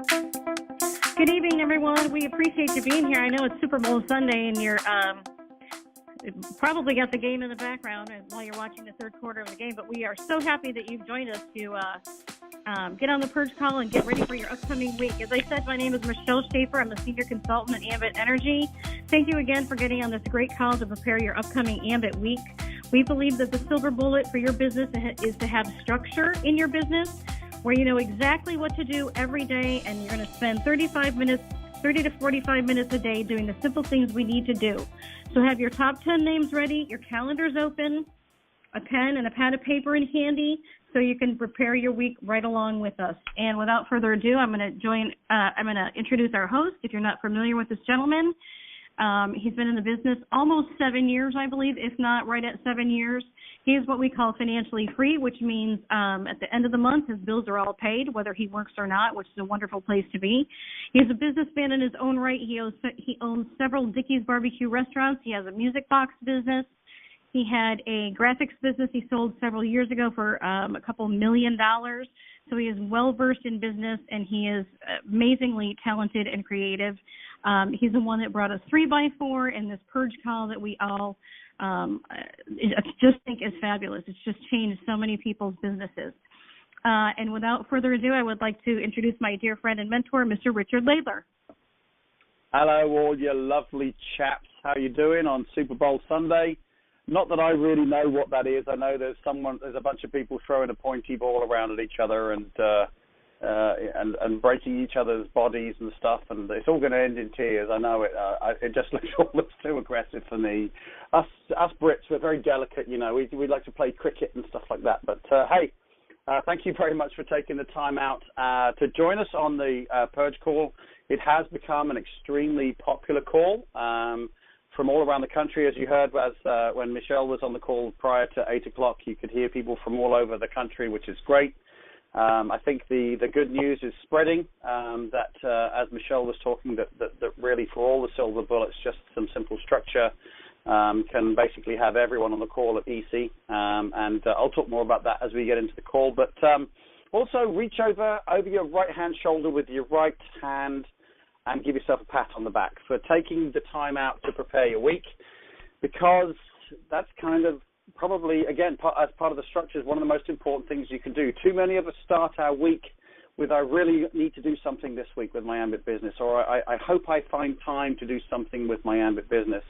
Good evening, everyone. We appreciate you being here. I know it's Super Bowl Sunday, and you're probably got the game in the background while you're watching the third quarter of the game, but we are so happy that you've joined us to get on the Purge Call and get ready for your upcoming week. As I said, my name is Michelle Schaefer. I'm the Senior Consultant at Ambit Energy. Thank you again for getting on this great call to prepare your upcoming Ambit week. We believe that the silver bullet for your business is to have structure in your business, where you know exactly what to do every day, and you're going to spend 30 to 45 minutes a day doing the simple things we need to do. So have your top 10 names ready, your calendars open, a pen and a pad of paper in handy, so you can prepare your week right along with us. And without further ado, I'm going to introduce our host. If you're not familiar with this gentleman, he's been in the business almost 7 years, I believe, if not right at 7 years. He is what we call financially free, which means at the end of the month, his bills are all paid, whether he works or not, which is a wonderful place to be. He's a businessman in his own right. He owns several Dickey's barbecue restaurants. He has a music box business. He had a graphics business he sold several years ago for a couple $1 million. So he is well-versed in business, and he is amazingly talented and creative. He's the one that brought us 3x4 and this Purge Call that we all just think is fabulous. It's just changed so many people's businesses. And without further ado, I would like to introduce my dear friend and mentor, Mr. Richard Laidler. Hello, all you lovely chaps. How you doing on Super Bowl Sunday? Not that I really know what that is. I know there's a bunch of people throwing a pointy ball around at each other and breaking each other's bodies and stuff, and it's all going to end in tears. I know it. It just looks too aggressive for me. Us Brits, we're very delicate, you know. We like to play cricket and stuff like that. But hey, thank you very much for taking the time out to join us on the Purge Call. It has become an extremely popular call from all around the country. As you heard, when Michelle was on the call prior to 8 o'clock, you could hear people from all over the country, which is great. I think the good news is spreading, that as Michelle was talking, that really for all the silver bullets, just some simple structure can basically have everyone on the call at easy. And I'll talk more about that as we get into the call. But also reach over your right-hand shoulder with your right hand and give yourself a pat on the back for taking the time out to prepare your week, because that's kind of probably, again, as part of the structure, is one of the most important things you can do. Too many of us start our week with, I really need to do something this week with my Ambit business, or I hope I find time to do something with my Ambit business.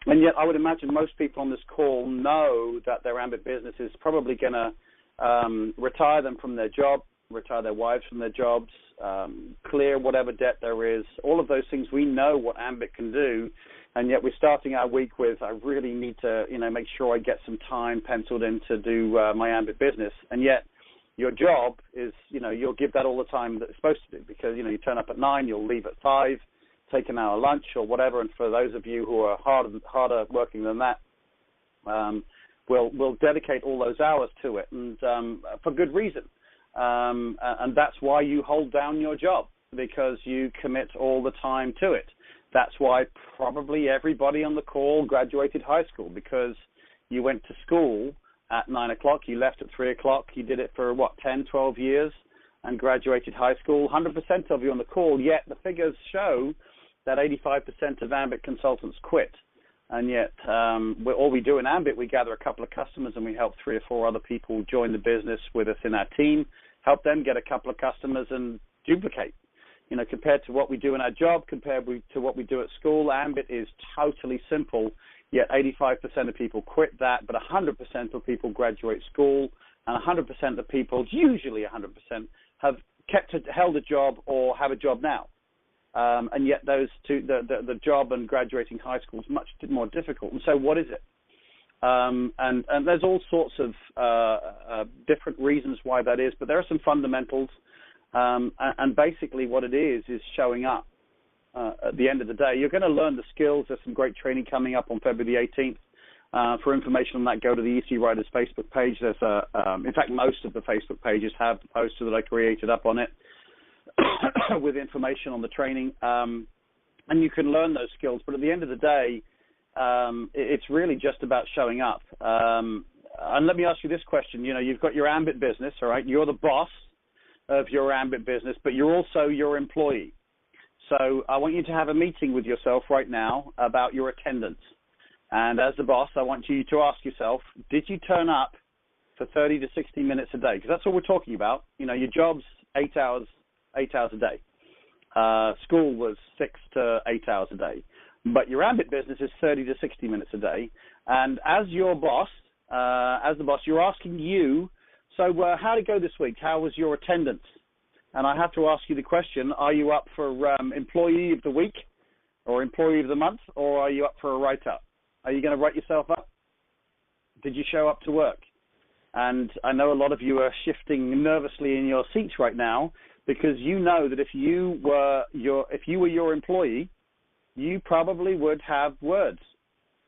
And yet I would imagine most people on this call know that their Ambit business is probably going to retire them from their job, retire their wives from their jobs, clear whatever debt there is, all of those things. We know what Ambit can do, and yet we're starting our week with, I really need to, make sure I get some time penciled in to do my Ambit business. And yet your job is, you'll give that all the time that it's supposed to do, because, you turn up at 9, you'll leave at 5, take an hour lunch or whatever. And for those of you who are harder working than that, we'll dedicate all those hours to it, and for good reason. And that's why you hold down your job, because you commit all the time to it. That's why probably everybody on the call graduated high school, because you went to school at 9 o'clock, you left at 3 o'clock, you did it for 10, 12 years and graduated high school. 100% of you on the call, yet the figures show that 85% of Ambit consultants quit. And yet all we do in Ambit, we gather a couple of customers and we help 3 or 4 other people join the business with us in our team, help them get a couple of customers and duplicate. Compared to what we do in our job, compared to what we do at school, Ambit is totally simple, yet 85% of people quit that, but 100% of people graduate school, and 100% of people, usually 100%, have held a job or have a job now. And yet those two, the job and graduating high school is much more difficult. And so what is it? And there's all sorts of different reasons why that is, but there are some fundamentals. And basically what it is showing up at the end of the day. You're going to learn the skills. There's some great training coming up on February the 18th. For information on that, go to the EC Riders Facebook page. There's in fact, most of the Facebook pages have the poster that I created up on it with information on the training. And you can learn those skills. But at the end of the day, it's really just about showing up. And let me ask you this question. You've got your Ambit business, all right? You're the boss. of your Ambit business, but you're also your employee. So I want you to have a meeting with yourself right now about your attendance. And as the boss, I want you to ask yourself, did you turn up for 30 to 60 minutes a day? Because that's all we're talking about. You know, your job's 8 hours a day. School was 6 to 8 hours a day. But your Ambit business is 30 to 60 minutes a day. And as your boss, as the boss, you're asking you, so how did it go this week? How was your attendance? And I have to ask you the question, are you up for Employee of the Week or Employee of the Month, or are you up for a write-up? Are you going to write yourself up? Did you show up to work? And I know a lot of you are shifting nervously in your seats right now because you know that if you were your employee, you probably would have words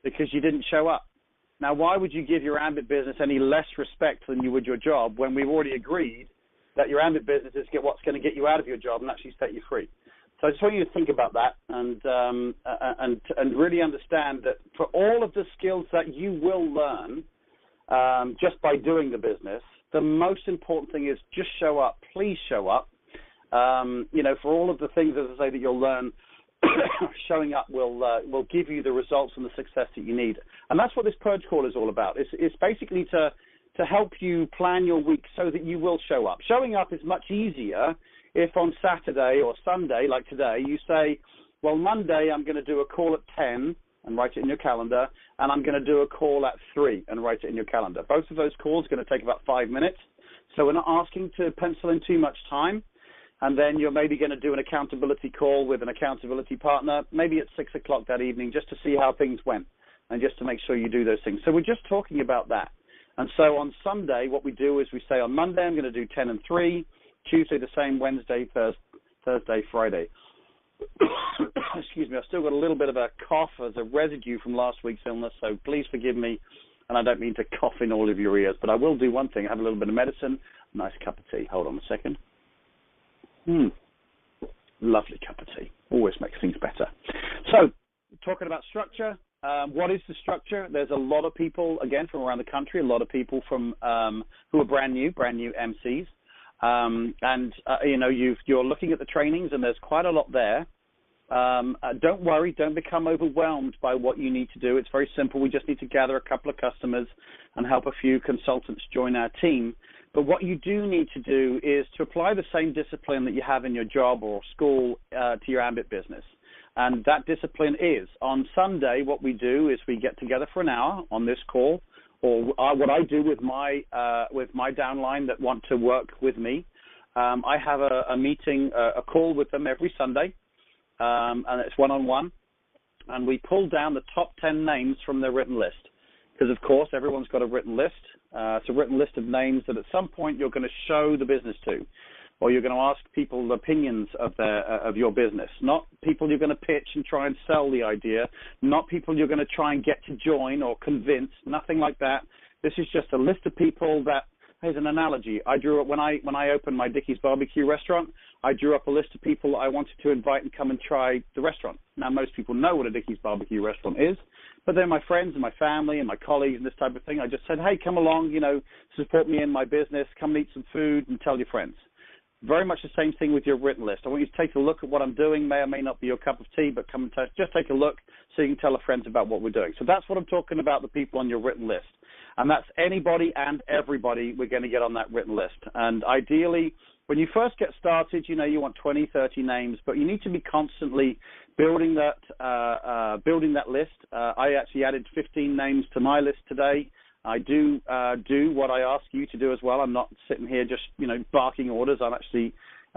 because you didn't show up. Now, why would you give your Ambit business any less respect than you would your job when we've already agreed that your Ambit business is what's going to get you out of your job and actually set you free? So I just want you to think about that and really understand that for all of the skills that you will learn just by doing the business, the most important thing is just show up. Please show up. You know, for all of the things, as I say, that you'll learn, showing up will give you the results and the success that you need. And that's what this Purge Call is all about. It's basically to help you plan your week so that you will show up. Showing up is much easier if on Saturday or Sunday, like today, you say, well, Monday I'm going to do a call at 10 and write it in your calendar, and I'm going to do a call at 3 and write it in your calendar. Both of those calls are going to take about 5 minutes, so we're not asking to pencil in too much time. And then you're maybe going to do an accountability call with an accountability partner, maybe at 6 o'clock that evening, just to see how things went and just to make sure you do those things. So we're just talking about that. And so on Sunday, what we do is we say on Monday, I'm going to do 10 and 3, Tuesday the same, Wednesday, Thursday, Friday. Excuse me, I've still got a little bit of a cough as a residue from last week's illness, so please forgive me. And I don't mean to cough in all of your ears, but I will do one thing. I have a little bit of medicine, nice cup of tea. Hold on a second. Lovely cup of tea. Always makes things better. So, talking about structure, what is the structure? There's a lot of people, again, from around the country, a lot of people from who are brand new MCs. You know, you're looking at the trainings, and there's quite a lot there. Don't worry. Don't become overwhelmed by what you need to do. It's very simple. We just need to gather a couple of customers and help a few consultants join our team. But what you do need to do is to apply the same discipline that you have in your job or school to your Ambit business. And that discipline is, on Sunday, what we do is we get together for an hour on this call, or what I do with my downline that want to work with me. I have a meeting, a call with them every Sunday, and it's one-on-one. And we pull down the top 10 names from their written list. Because, of course, everyone's got a written list. It's a written list of names that at some point you're going to show the business to, or you're going to ask people opinions of your business, not people you're going to pitch and try and sell the idea, not people you're going to try and get to join or convince, nothing like that. This is just a list of people that, here's an analogy. I drew up, when I opened my Dickie's Barbecue restaurant, I drew up a list of people I wanted to invite and come and try the restaurant. Now, most people know what a Dickie's Barbecue restaurant is, but they're my friends and my family and my colleagues and this type of thing. I just said, hey, come along, you know, support me in my business, come and eat some food and tell your friends. Very much the same thing with your written list. I want you to take a look at what I'm doing. May or may not be your cup of tea, but come and just take a look so you can tell your friends about what we're doing. So that's what I'm talking about, the people on your written list. And that's anybody and everybody we're going to get on that written list. And ideally, when you first get started, you know, you want 20, 30 names, but you need to be constantly building that list. I actually added 15 names to my list today. I do what I ask you to do as well. I'm not sitting here just, you know, barking orders. I'm actually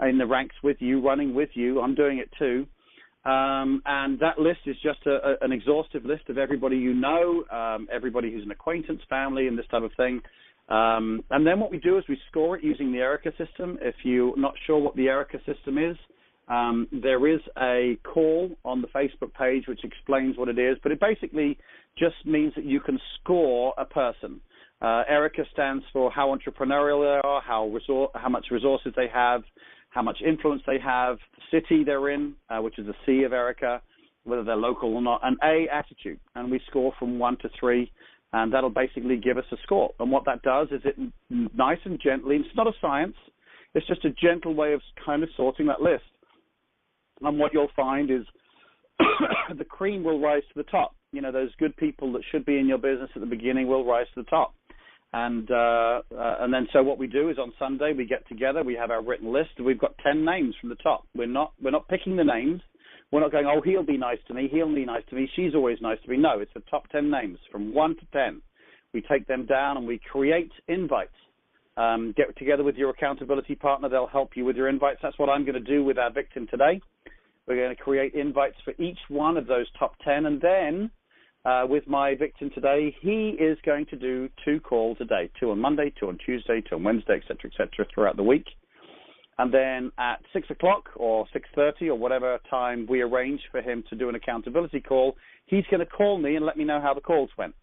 in the ranks with you, running with you. I'm doing it too. And that list is just an exhaustive list of everybody you know, everybody who's an acquaintance, family, and this type of thing. And then what we do is we score it using the Erica system. If you're not sure what the Erica system is, there is a call on the Facebook page which explains what it is, but it basically just means that you can score a person. Erica stands for how entrepreneurial they are, how much resources they have, how much influence they have, the city they're in, which is the C of Erica, whether they're local or not, and A, attitude. And we score from 1 to 3, and that'll basically give us a score. And what that does is it nice and gently, it's not a science, It's just a gentle way of kind of sorting that list. And what you'll find is the cream will rise to the top. You know, those good people that should be in your business at the beginning will rise to the top. And then so what we do is on Sunday we get together, we have our written list, we've got 10 names from the top. We're not picking the names. We're not going, oh, he'll be nice to me, he'll be nice to me, she's always nice to me. No, it's the top 10 names from 1 to 10. We take them down and we create invites. Get together with your accountability partner. They'll help you with your invites. That's what I'm going to do with our victim today. We're going to create invites for each one of those top 10. And then with my victim today, he is going to do 2 calls a day, 2 on Monday, 2 on Tuesday, 2 on Wednesday, et cetera, throughout the week. And then at 6 o'clock or 6:30 or whatever time we arrange for him to do an accountability call, he's going to call me and let me know how the calls went.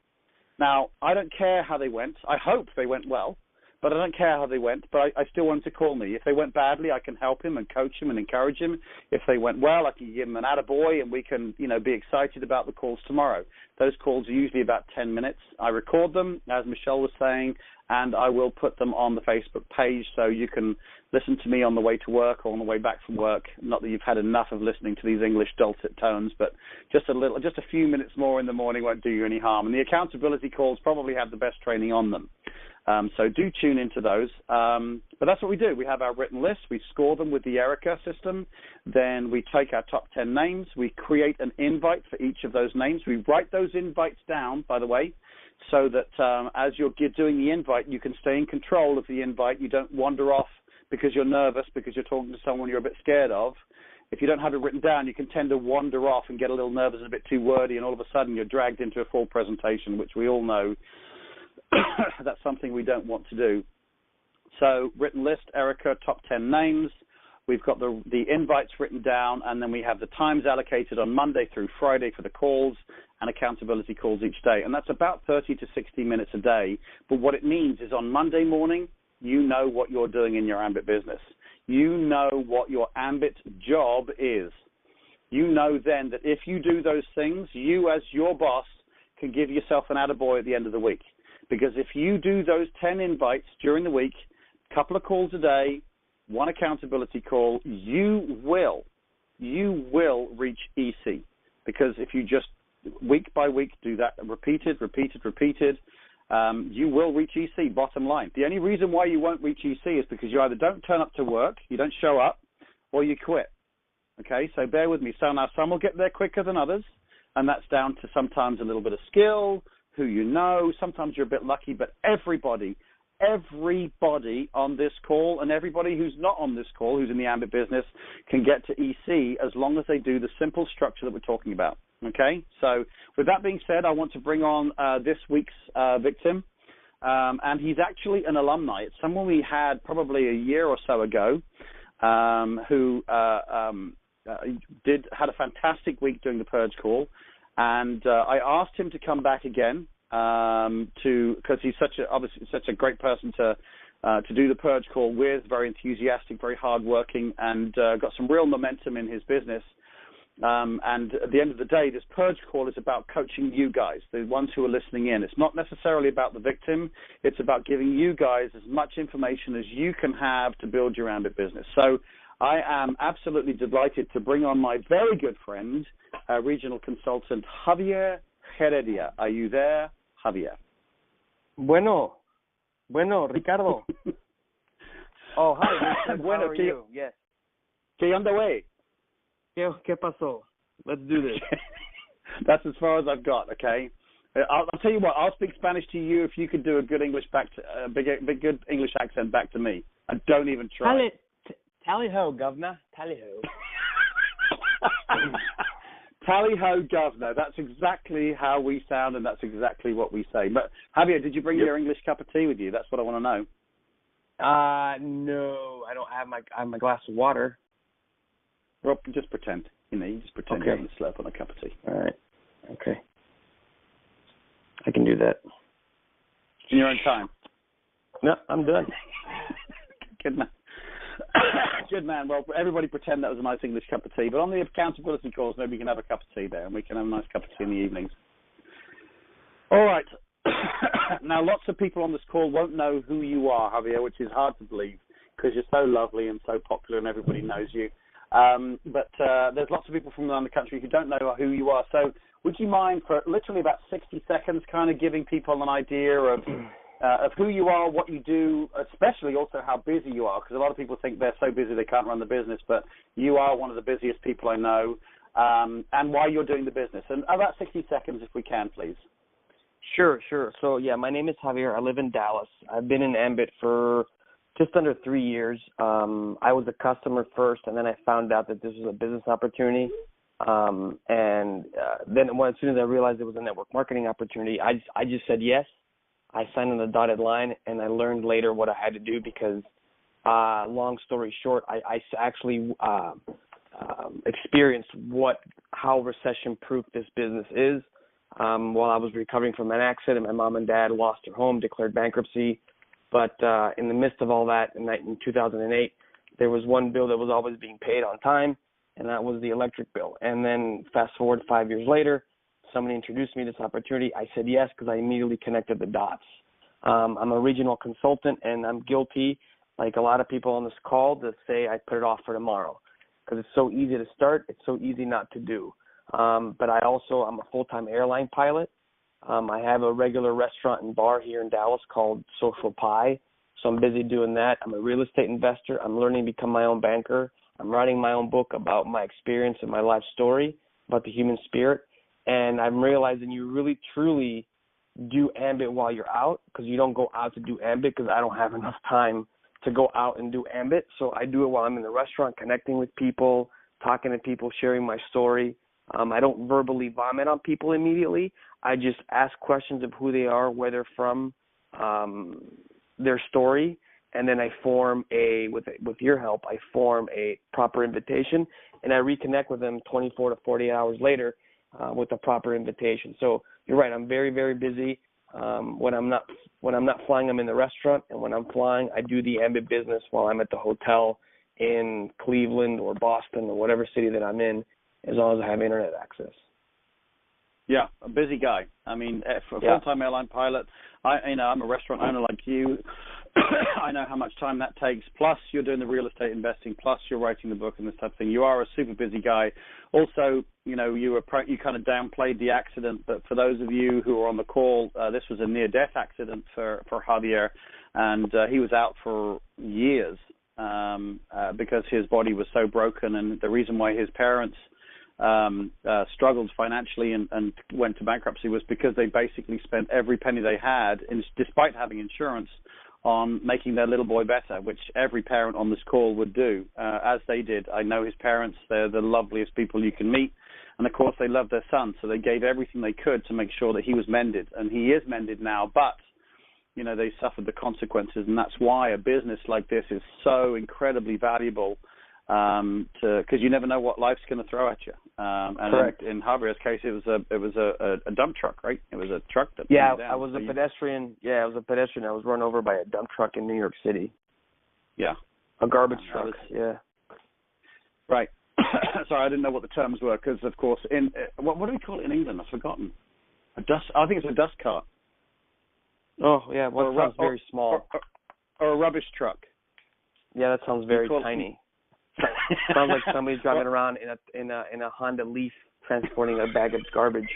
Now, I don't care how they went. I hope they went well, but I don't care how they went. But I still want him to call me. If they went badly, I can help him and coach him and encourage him. If they went well, I can give him an attaboy and we can, be excited about the calls tomorrow. Those calls are usually about 10 minutes. I record them, as Michelle was saying, and I will put them on the Facebook page so you can listen to me on the way to work or on the way back from work. Not that you've had enough of listening to these English dulcet tones, but just a few minutes more in the morning won't do you any harm. And the accountability calls probably have the best training on them. So do tune into those. But that's what we do. We have our written list. We score them with the Erica system. Then we take our top 10 names. We create an invite for each of those names. We write those invites down, by the way, so that as you're doing the invite, you can stay in control of the invite. You don't wander off because you're nervous, because you're talking to someone you're a bit scared of. If you don't have it written down, you can tend to wander off and get a little nervous, a bit too wordy, and all of a sudden you're dragged into a full presentation, which we all know that's something we don't want to do. So written list, Erica, top 10 names. We've got the invites written down, and then we have the times allocated on Monday through Friday for the calls and accountability calls each day. And that's about 30 to 60 minutes a day. But what it means is on Monday morning, you know what you're doing in your Ambit business. You know what your Ambit job is. You know then that if you do those things, you as your boss can give yourself an attaboy at the end of the week. Because if you do those 10 invites during the week, a couple of calls a day, 1 accountability call, you will reach EC. Because if you just week by week do that, repeated, you will reach EC, bottom line. The only reason why you won't reach EC is because you either don't turn up to work, you don't show up, or you quit. Okay, so bear with me. So now some will get there quicker than others, and that's down to sometimes a little bit of skill, who you know. Sometimes you're a bit lucky, but everybody on this call and everybody who's not on this call, who's in the Ambit business, can get to EC as long as they do the simple structure that we're talking about. Okay, so with that being said, I want to bring on this week's victim, and he's actually an alumni. It's someone we had probably a year or so ago who had a fantastic week doing the Purge call, and I asked him to come back again because he's obviously such a great person to do the Purge call with, very enthusiastic, very hardworking, and got some real momentum in his business. And at the end of the day, this Purge call is about coaching you guys, the ones who are listening in. It's not necessarily about the victim. It's about giving you guys as much information as you can have to build your Ambit business. So I am absolutely delighted to bring on my very good friend, regional consultant, Javier Heredia. Are you there, Javier? Bueno, Ricardo. Oh, hi. Bueno, how are you? Yes. ¿Qué onda, güey? ¿Qué pasó? Let's do this. That's as far as I've got, okay? I'll tell you what, I'll speak Spanish to you if you could do a good English good English accent back to me. And don't even try. Tally-ho, governor. Tally-ho. Tally-ho, governor. That's exactly how we sound, and that's exactly what we say. But, Javier, did you bring your English cup of tea with you? That's what I want to know. No, I don't have my glass of water. Well, just pretend. You just pretend you're having a slurp on a cup of tea. All right. Okay. I can do that. In your own time. No, I'm done. Good man. Good man. Well, everybody pretend that was a nice English cup of tea. But on the accountability calls, maybe we can have a cup of tea there, and we can have a nice cup of tea in the evenings. All right. Now, lots of people on this call won't know who you are, Javier, which is hard to believe. because you're so lovely and so popular and everybody knows you. But there's lots of people from around the country who don't know who you are. So would you mind for literally about 60 seconds kind of giving people an idea of who you are, what you do, especially also how busy you are, because a lot of people think they're so busy they can't run the business, but you are one of the busiest people I know, and why you're doing the business. And about 60 seconds if we can, please. Sure. So, yeah, my name is Javier. I live in Dallas. I've been in Ambit for just under 3 years. I was a customer first, and then I found out that this was a business opportunity. Then as soon as I realized it was a network marketing opportunity, I just said yes. I signed on the dotted line, and I learned later what I had to do because, long story short, I actually experienced how recession-proof this business is. While I was recovering from an accident, my mom and dad lost their home, declared bankruptcy. But in the midst of all that, in 2008, there was one bill that was always being paid on time, and that was the electric bill. And then fast forward 5 years later, somebody introduced me to this opportunity. I said yes because I immediately connected the dots. I'm a regional consultant, and I'm guilty, like a lot of people on this call, to say I put it off for tomorrow because it's so easy to start. It's so easy not to do. But I'm a full-time airline pilot. I have a regular restaurant and bar here in Dallas called Social Pie, so I'm busy doing that. I'm a real estate investor. I'm learning to become my own banker. I'm writing my own book about my experience and my life story, about the human spirit. And I'm realizing you really, truly do Ambit while you're out, because you don't go out to do Ambit because I don't have enough time to go out and do Ambit. So I do it while I'm in the restaurant, connecting with people, talking to people, sharing my story. I don't verbally vomit on people immediately. I just ask questions of who they are, where they're from, their story, and then I form with your help, I form a proper invitation, and I reconnect with them 24 to 48 hours later with a proper invitation. So you're right. I'm very, very busy. When I'm not flying, I'm in the restaurant, and when I'm flying, I do the Ambit business while I'm at the hotel in Cleveland or Boston or whatever city that I'm in, as long as I have internet access. Yeah, a busy guy. I mean, for a full-time airline pilot, I'm a restaurant owner like you. I know how much time that takes. Plus, you're doing the real estate investing. Plus, you're writing the book and this type of thing. You are a super busy guy. Also, you kind of downplayed the accident. But for those of you who are on the call, this was a near-death accident for Javier, and he was out for years because his body was so broken. And the reason why his parents struggled financially and went to bankruptcy was because they basically spent every penny they had, despite having insurance, on making their little boy better, which every parent on this call would do, as they did. I know his parents. They're the loveliest people you can meet. And, of course, they love their son, so they gave everything they could to make sure that he was mended. And he is mended now, but, they suffered the consequences. And that's why a business like this is so incredibly valuable, because you never know what life's going to throw at you. Correct. In Javier's case, it was a dump truck, right? It was a truck that. Yeah, I was a pedestrian. Yeah, I was a pedestrian. I was run over by a dump truck in New York City. Yeah. A garbage truck. Yeah. Right. Sorry, I didn't know what the terms were because, of course, what do we call it in England? I've forgotten. I think it's a dust cart. Oh yeah, well, it sounds very small. Or a rubbish truck. Yeah, that sounds very tiny. Sounds like somebody's driving around in a Honda Leaf transporting a bag of garbage.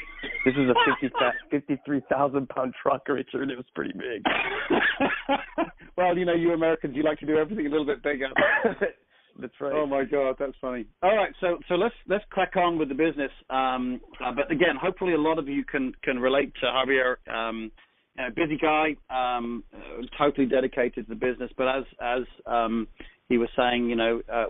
This is a 53,000-pound truck, Richard. It was pretty big. Well, you Americans, you like to do everything a little bit bigger. That's right. Oh my God, that's funny. All right, so let's crack on with the business. But again, hopefully a lot of you can relate to Javier. Busy guy, totally dedicated to the business. But as he was saying,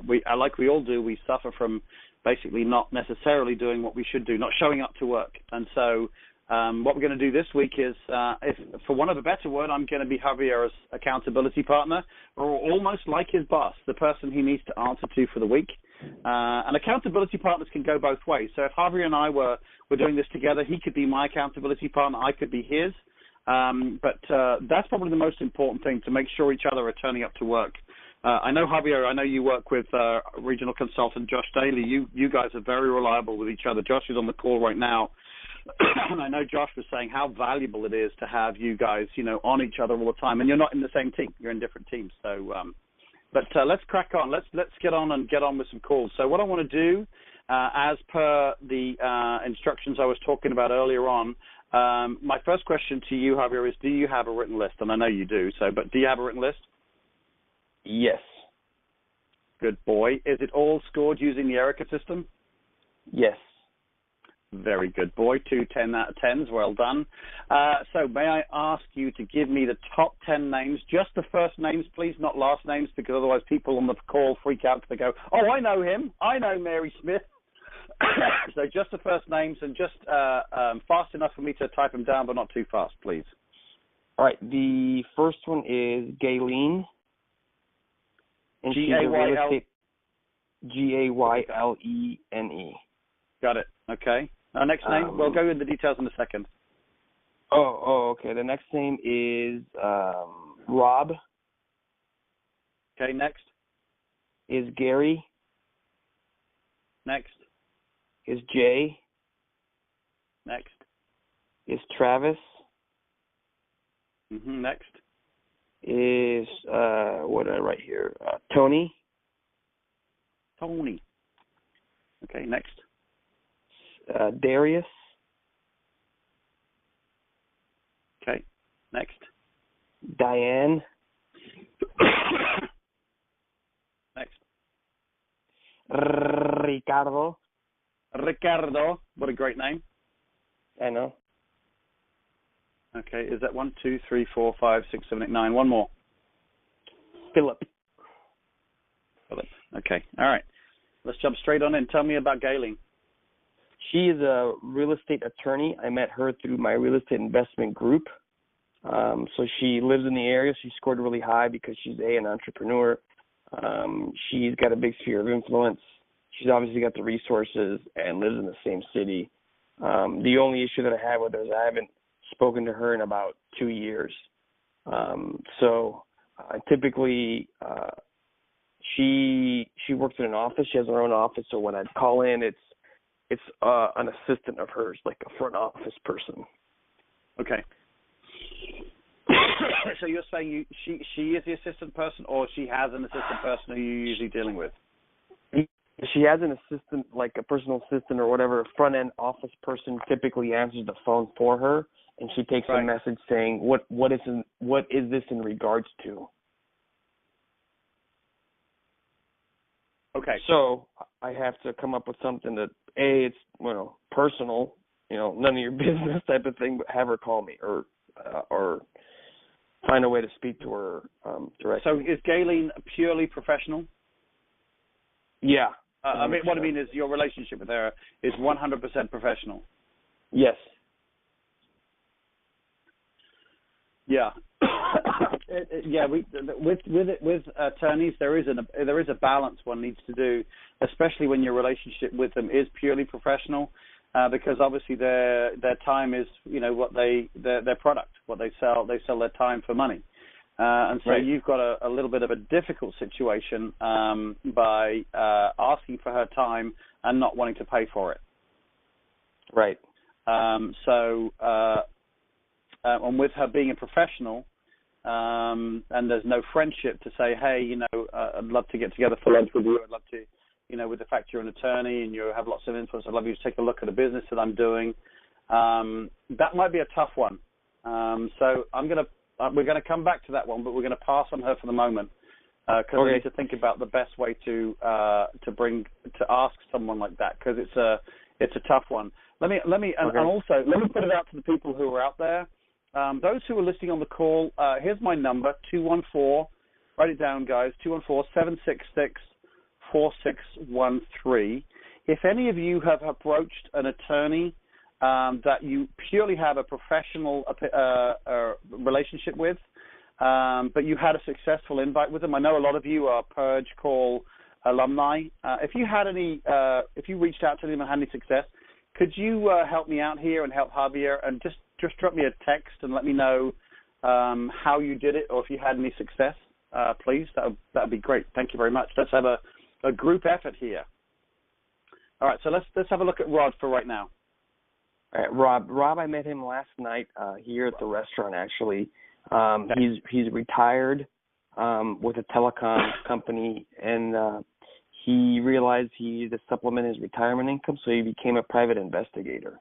we all do, we suffer from basically not necessarily doing what we should do, not showing up to work. And so what we're going to do this week is, if for want of a better word, I'm going to be Javier's accountability partner, or almost like his boss, the person he needs to answer to for the week. And accountability partners can go both ways. So if Javier and I were doing this together, he could be my accountability partner, I could be his. But that's probably the most important thing, to make sure each other are turning up to work. I know, Javier, I know you work with regional consultant Josh Daly. You guys are very reliable with each other. Josh is on the call right now. And I know Josh was saying how valuable it is to have you guys, on each other all the time. And you're not in the same team. You're in different teams. So But let's crack on. Let's get on with some calls. So what I want to do, as per the instructions I was talking about earlier on, my first question to you, Javier, is: do you have a written list? And I know you do. But do you have a written list? Yes. Good boy. Is it all scored using the Erica system? Yes. Very good boy. 2 10 out of 10s. Well done. So may I ask you to give me the top 10 names, just the first names, please, not last names, because otherwise people on the call freak out because they go, oh, I know him. I know Mary Smith. So just the first names, and just fast enough for me to type them down, but not too fast, please. All right. The first one is Gaylene. And G-A-Y-L. Gaylene. Got it. Okay. Our next name, we'll go into the details in a second. Okay. The next name is Rob. Okay, next. Is Gary. Next. Is Jay. Next. Is Travis. Next. Is, what did I write here? Tony. Tony. Okay, next. Darius. Okay, next. Diane. Next. Ricardo. Ricardo. What a great name. I know. Okay, is that 1, 2, 3, 4, 5, 6, 7, 8, 9? One more. Philip. Okay, all right. Let's jump straight on in. Tell me about Gaylene. She is a real estate attorney. I met her through my real estate investment group. So she lives in the area. She scored really high because she's an entrepreneur. She's got a big sphere of influence. She's obviously got the resources and lives in the same city. The only issue that I have with her is I haven't spoken to her in about 2 years. Typically, she works in an office. She has her own office. So when I call in, it's an assistant of hers, like a front office person. Okay. So you're saying she is the assistant person, or she has an assistant person who you're usually dealing with? She has an assistant, like a personal assistant or whatever. A front-end office person typically answers the phone for her, and she takes a message saying, what is this in regards to? Okay. So I have to come up with something that, it's, personal, none of your business type of thing, but have her call me or find a way to speak to her directly. So is Gaylene purely professional? Yeah. What I mean is your relationship with her is 100% professional. Yes. Yeah. With attorneys, there is a balance one needs to do, especially when your relationship with them is purely professional, because obviously their time is their product, what they sell. They sell their time for money, and so you've got a little bit of a difficult situation by asking for her time and not wanting to pay for it. Right. And with her being a professional, and there's no friendship to say, hey, I'd love to get together for lunch with you. I'd love to, with the fact you're an attorney and you have lots of influence, I'd love you to take a look at the business that I'm doing. That might be a tough one. So we're gonna come back to that one, but we're gonna pass on her for the moment because we need to think about the best way to ask someone like that, because it's a tough one. Let me also let me put it out to the people who are out there. Those who are listening on the call, here's my number, 214, write it down, guys, 214-766-4613. If any of you have approached an attorney that you purely have a professional relationship with, but you had a successful invite with them, I know a lot of you are PURGE CALL alumni. If you reached out to them and had any success, could you help me out here and help Javier and just drop me a text and let me know how you did it, or if you had any success, please. That would be great. Thank you very much. Let's have a group effort here. All right, so let's have a look at Rod for right now. All right, Rob, I met him last night here at the restaurant. Actually, he's retired. with a telecom company, and he realized he needed to supplement his retirement income, so he became a private investigator.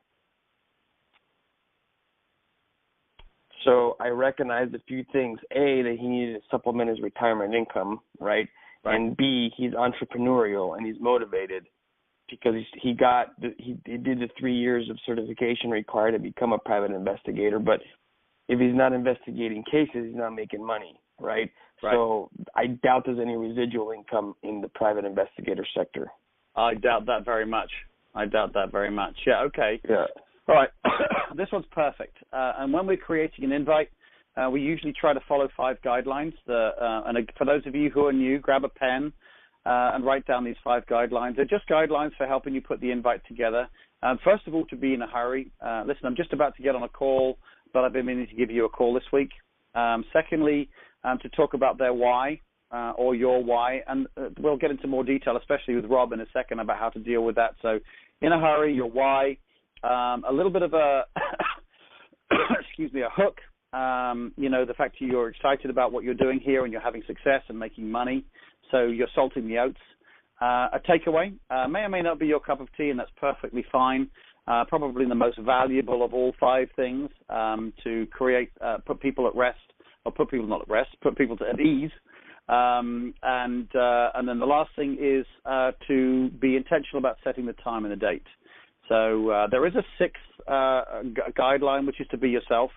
So I recognized a few things. A, that he needed to supplement his retirement income, right? And B, he's entrepreneurial and he's motivated because he did the 3 years of certification required to become a private investigator. But if he's not investigating cases, he's not making money, right? So I doubt there's any residual income in the private investigator sector. I doubt that very much. Yeah, okay. Yeah. All right. This one's perfect. And when we're creating an invite, we usually try to follow 5 guidelines. And for those of you who are new, grab a pen and write down these 5 guidelines. They're just guidelines for helping you put the invite together. First of all, to be in a hurry. Listen, I'm just about to get on a call, but I've been meaning to give you a call this week. Secondly, to talk about their why or your why. And we'll get into more detail, especially with Rob in a second, about how to deal with that. So in a hurry, your why. A little bit of a, excuse me, a hook. The fact that you're excited about what you're doing here and you're having success and making money. So you're salting the oats. A takeaway may or may not be your cup of tea, and that's perfectly fine. Probably the most valuable of all 5 things to create, put people at rest, or put people not at rest, put people at ease. And then the last thing is to be intentional about setting the time and the date. So there is a 6th guideline, which is to be yourself.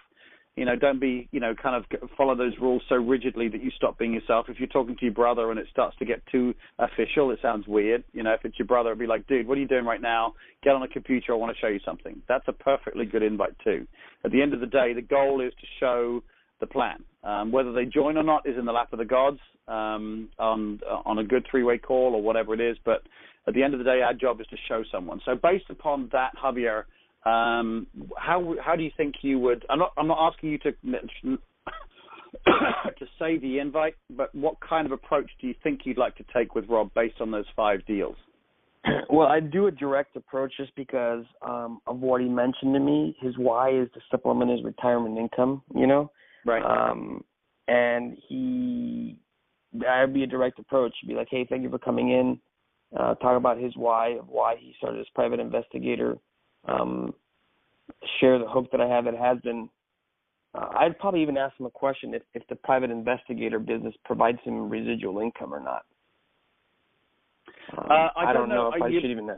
Don't be, kind of follow those rules so rigidly that you stop being yourself. If you're talking to your brother and it starts to get too official, it sounds weird. If it's your brother, it'd be like, dude, what are you doing right now? Get on a computer. I want to show you something. That's a perfectly good invite too. At the end of the day, the goal is to show the plan. Whether they join or not is in the lap of the gods on a good 3-way call or whatever it is. But at the end of the day, our job is to show someone. So based upon that, Javier, how do you think you would? I'm not asking you to to say the invite, but what kind of approach do you think you'd like to take with Rob based on those 5 deals? Well, I do a direct approach just because of what he mentioned to me. His why is to supplement his retirement income, Right. And that'd be a direct approach. Be like, hey, thank you for coming in. Talk about his why he started as private investigator. Share the hope that I have that has been. I'd probably even ask him a question if the private investigator business provides him residual income or not. I don't know if I should even.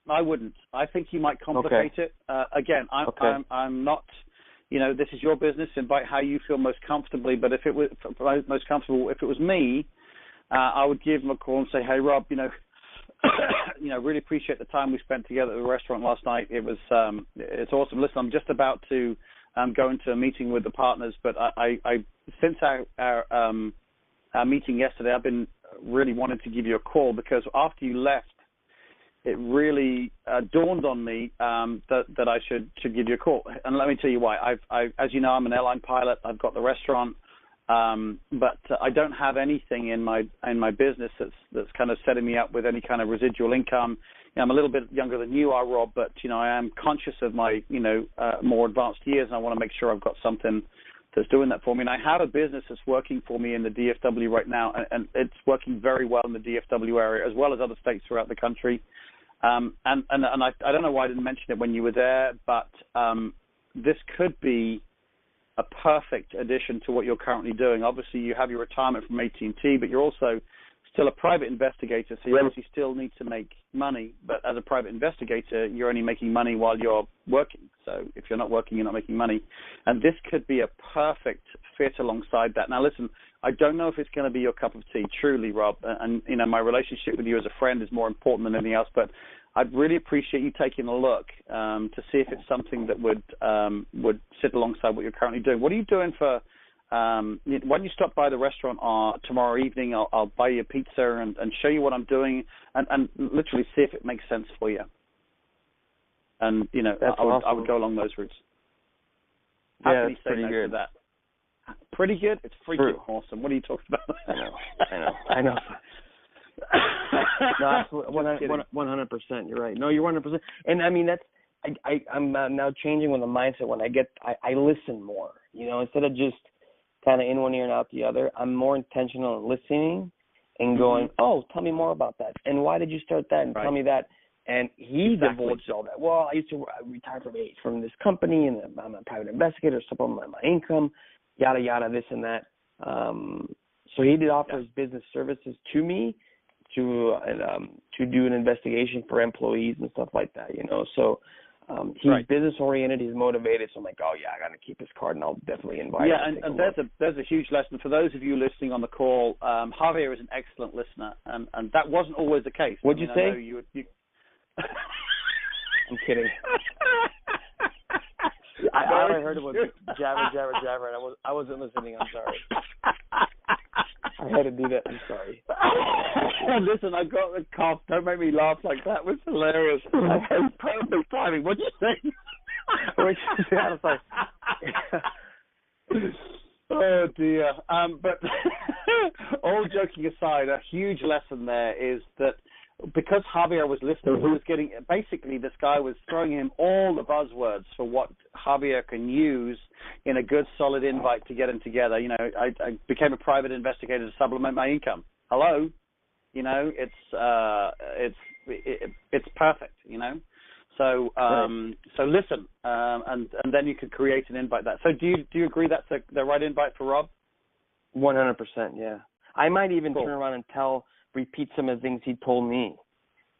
I wouldn't. I think you might complicate it. Again, I'm not. This is your business. Invite how you feel most comfortably. But if it was if it was me, I would give him a call and say, "Hey, Rob, really appreciate the time we spent together at the restaurant last night. It was, it's awesome. Listen, I'm just about to go into a meeting with the partners, but I since our meeting yesterday, I've been really wanting to give you a call because after you left, it really dawned on me that I should give you a call. And let me tell you why. As you know, I'm an airline pilot. I've got the restaurant. But I don't have anything in my business that's kind of setting me up with any kind of residual income. I'm a little bit younger than you are, Rob, but I am conscious of my more advanced years, and I want to make sure I've got something that's doing that for me. And I have a business that's working for me in the DFW right now, and it's working very well in the DFW area as well as other states throughout the country. And I don't know why I didn't mention it when you were there, but this could be a perfect addition to what you're currently doing. Obviously, you have your retirement from AT&T, but you're also still a private investigator, so you obviously still need to make money. But as a private investigator, you're only making money while you're working. So if you're not working, you're not making money. And this could be a perfect fit alongside that. Now, listen, I don't know if it's going to be your cup of tea, truly, Rob. And my relationship with you as a friend is more important than anything else. But I'd really appreciate you taking a look to see if it's something that would sit alongside what you're currently doing. What are you doing for? Why don't you stop by the restaurant tomorrow evening? I'll buy you a pizza and show you what I'm doing, and literally see if it makes sense for you. And I would go along those routes. How can you say pretty no good. to that? Pretty good. It's freaking awesome. What are you talking about? I know. No, absolutely, 100%. You're right. No, you're 100%. And I mean, I'm now changing with the mindset when I listen more. Instead of just kind of in one ear and out the other. I'm more intentional in listening and going, oh, tell me more about that. And why did you start that? And tell me that. And he divulged all that. Well, I used to retire from this company, and I'm a private investigator, supplement my income, yada, yada, this and that. So he did offer his business services to me to do an investigation for employees and stuff like that, you know. So he's business-oriented, he's motivated, so I'm like, oh, yeah, I got to keep his card, and I'll definitely invite him. Yeah, and there's a huge lesson. For those of you listening on the call, Javier is an excellent listener, and that wasn't always the case. What'd you say? You I'm kidding. All I heard was jabber, and I wasn't listening. I'm sorry. I had to do that. I'm sorry. Listen, I got the cough. Don't make me laugh like that. It was hilarious. That's perfect timing. What'd you say? I was like, oh dear. But all joking aside, a huge lesson there is that because Javier was listening, he was getting, basically this guy was throwing him all the buzzwords for what Javier can use in a good solid invite to get him together. You know, I became a private investigator to supplement my income. Hello, you know, it's perfect, you know. So so listen, and then you could create an invite that. So do you agree that's the right invite for Rob? 100%, yeah. I might even turn around and repeat some of the things he told me.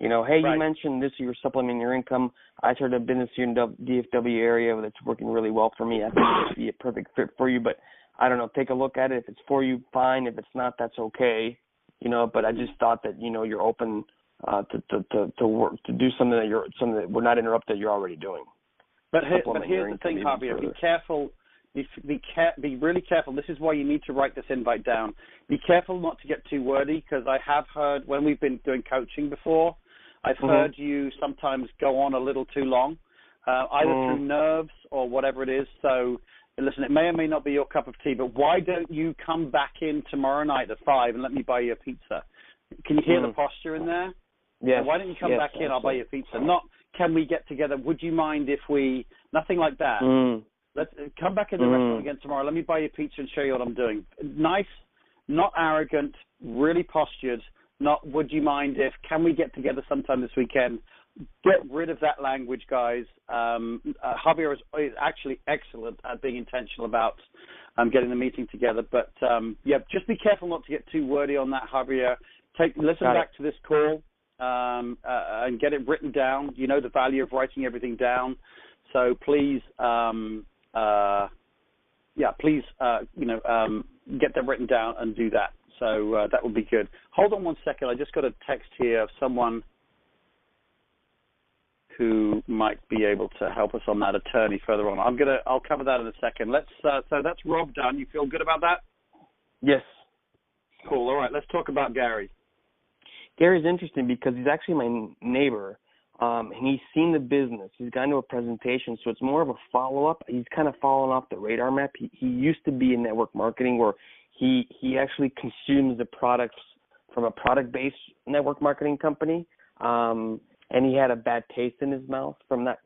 You know, hey, you mentioned this, you were supplementing your income. I started a business here in DFW area that's working really well for me. I think it would be a perfect fit for you, but I don't know, take a look at it. If it's for you, fine. If it's not, that's okay. You know, but I just thought that, you know, you're open to work, to do something that we're not interrupted, you're already doing. But here's the thing, Javier, be careful. Be really careful. This is why you need to write this invite down. Be careful not to get too wordy, because I have heard when we've been doing coaching before, I've heard you sometimes go on a little too long, either through nerves or whatever it is. So listen, it may or may not be your cup of tea, but why don't you come back in tomorrow night at 5 and let me buy you a pizza? Can you hear the posture in there? Yeah. So why don't you come back in? I'll buy you a pizza. Not can we get together? Would you mind if we? Nothing like that. Let's come back in the restaurant again tomorrow. Let me buy you a pizza and show you what I'm doing. Nice, not arrogant, really postured. Not would you mind if? Can we get together sometime this weekend? Get rid of that language, guys. Javier is actually excellent at being intentional about getting the meeting together. But just be careful not to get too wordy on that, Javier. Listen back to this call and get it written down. You know the value of writing everything down. So please, get them written down and do that. So that would be good. Hold on one second. I just got a text here of someone who might be able to help us on that, attorney further on. I'll cover that in a second. So that's Rob done. You feel good about that? Yes. Cool. All right. Let's talk about Gary. Gary's interesting because he's actually my neighbor. And he's seen the business. He's gone to a presentation, so it's more of a follow-up. He's kind of fallen off the radar map. He used to be in network marketing where he actually consumes the products from a product-based network marketing company, and he had a bad taste in his mouth from that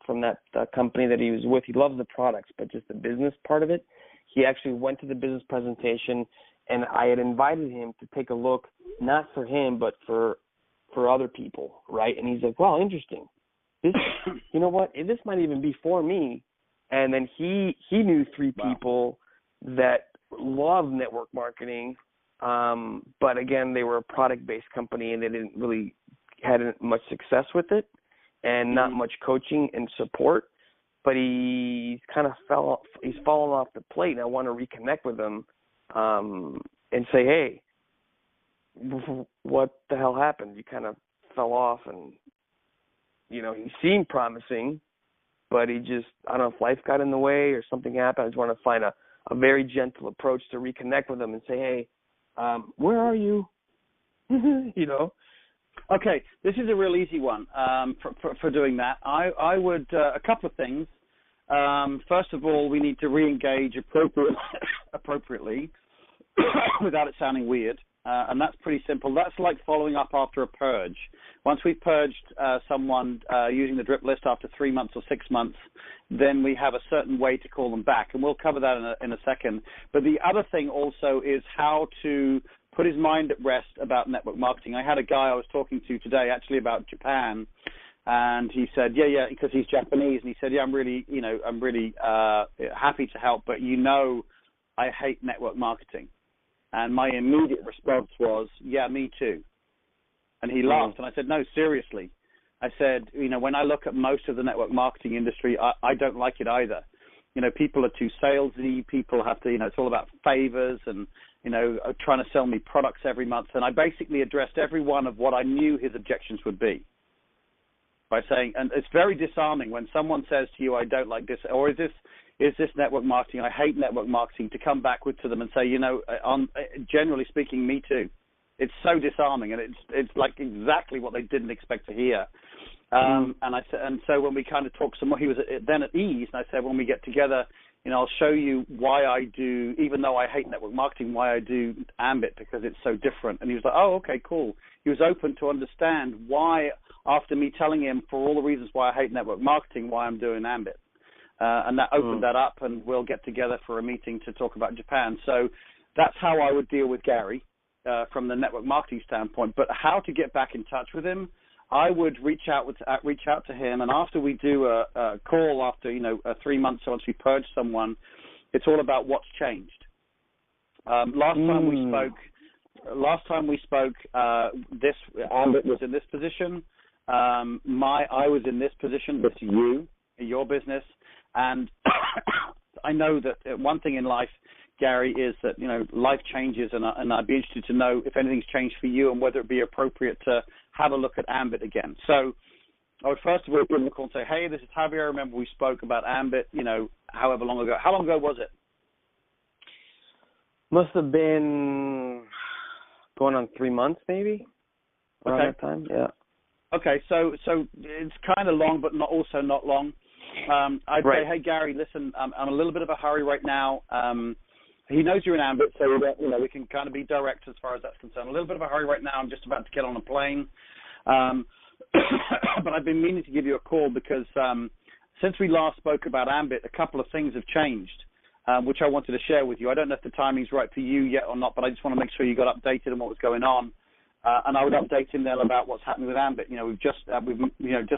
company that he was with. He loves the products, but just the business part of it. He actually went to the business presentation, and I had invited him to take a look, not for him, but for other people, right? And he's like, wow, interesting. This, you know what? This might even be for me. And then he knew 3 people that love network marketing, but again, they were a product-based company and they didn't really had much success with it and not much coaching and support. But he's kind of he's fallen off the plate, and I want to reconnect with him and say, hey, what the hell happened? You kind of fell off, and you know, he seemed promising, but he just, I don't know if life got in the way or something happened. I just want to find a very gentle approach to reconnect with him and say, hey, where are you? You know? Okay, this is a real easy one for doing that. I would, a couple of things. First of all, we need to re-engage appropriately without it sounding weird. And that's pretty simple. That's like following up after a purge. Once we've purged someone using the drip list after 3 months or 6 months, then we have a certain way to call them back, and we'll cover that in a second. But the other thing also is how to put his mind at rest about network marketing. I had a guy I was talking to today actually about Japan, and he said, yeah, because he's Japanese, and he said, I'm really happy to help, but I hate network marketing. And my immediate response was, yeah, me too. And he laughed, and I said, no, seriously. I said, when I look at most of the network marketing industry, I don't like it either. People are too salesy. People have to, it's all about favors and, trying to sell me products every month. And I basically addressed every one of what I knew his objections would be by saying, and it's very disarming when someone says to you, I don't like this, or is this network marketing? I hate network marketing, to come backward to them and say, generally speaking, me too. It's so disarming, and it's like exactly what they didn't expect to hear. And so when we kind of talked some more, he was then at ease, and I said, when we get together, I'll show you why I do, even though I hate network marketing, why I do Ambit, because it's so different. And he was like, oh, okay, cool. He was open to understand why, after me telling him for all the reasons why I hate network marketing, why I'm doing Ambit. And that opened that up, and we'll get together for a meeting to talk about Japan. So that's how I would deal with Gary. From the network marketing standpoint, but how to get back in touch with him, I would reach out to him, and after we do a call after 3 months, once we purge someone, it's all about what's changed. Last time we spoke, this Ambit was in this position. I was in this position with you, your business, and I know that one thing in life, Gary, is that life changes, and I'd be interested to know if anything's changed for you and whether it be appropriate to have a look at Ambit again. So I would first of all give him a call and say, hey, this is Javier. I remember we spoke about Ambit, however long ago. How long ago was it? Must have been going on 3 months, maybe. Around that time, yeah. Okay, so it's kind of long, but also not long. I'd say, hey, Gary, listen, I'm in a little bit of a hurry right now. He knows you're in Ambit, so we can kind of be direct as far as that's concerned. A little bit of a hurry right now. I'm just about to get on a plane. But I've been meaning to give you a call because since we last spoke about Ambit, a couple of things have changed, which I wanted to share with you. I don't know if the timing's right for you yet or not, but I just want to make sure you got updated on what was going on. And I would update him then about what's happening with Ambit. We've just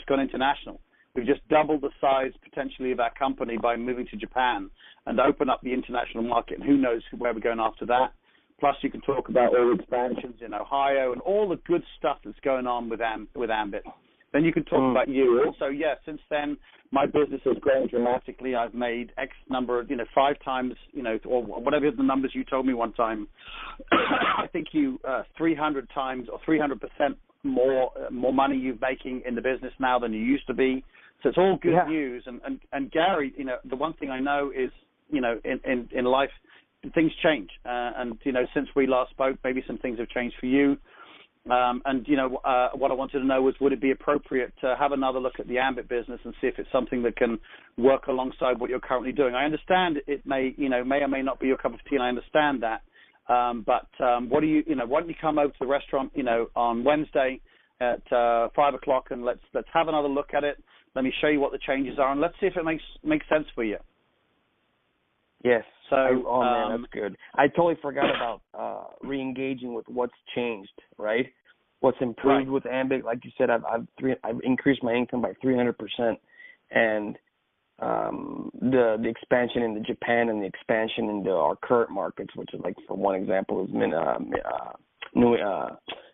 gone international. We've just doubled the size potentially of our company by moving to Japan and open up the international market. And who knows where we're going after that. Plus, you can talk about all the expansions in Ohio and all the good stuff that's going on with Ambit. Then you can talk about you. Also, since then, my business has grown dramatically. I've made X number of, 5 times, or whatever the numbers you told me one time. I think 300 times or 300% more money you're making in the business now than you used to be. So it's all good news. And Gary, the one thing I know is, in life, things change. And since we last spoke, maybe some things have changed for you. What I wanted to know was, would it be appropriate to have another look at the Ambit business and see if it's something that can work alongside what you're currently doing? I understand it may or may not be your cup of tea, and I understand that. But why don't you come over to the restaurant, on Wednesday at 5 o'clock, and let's have another look at it. Let me show you what the changes are, and let's see if it makes sense for you. Yes. So, man, that's good. I totally forgot about re-engaging with what's changed, right? What's improved with Ambit. Like you said, I've increased my income by 300%, and the expansion into Japan and the expansion into our current markets, which is, like, for one example, is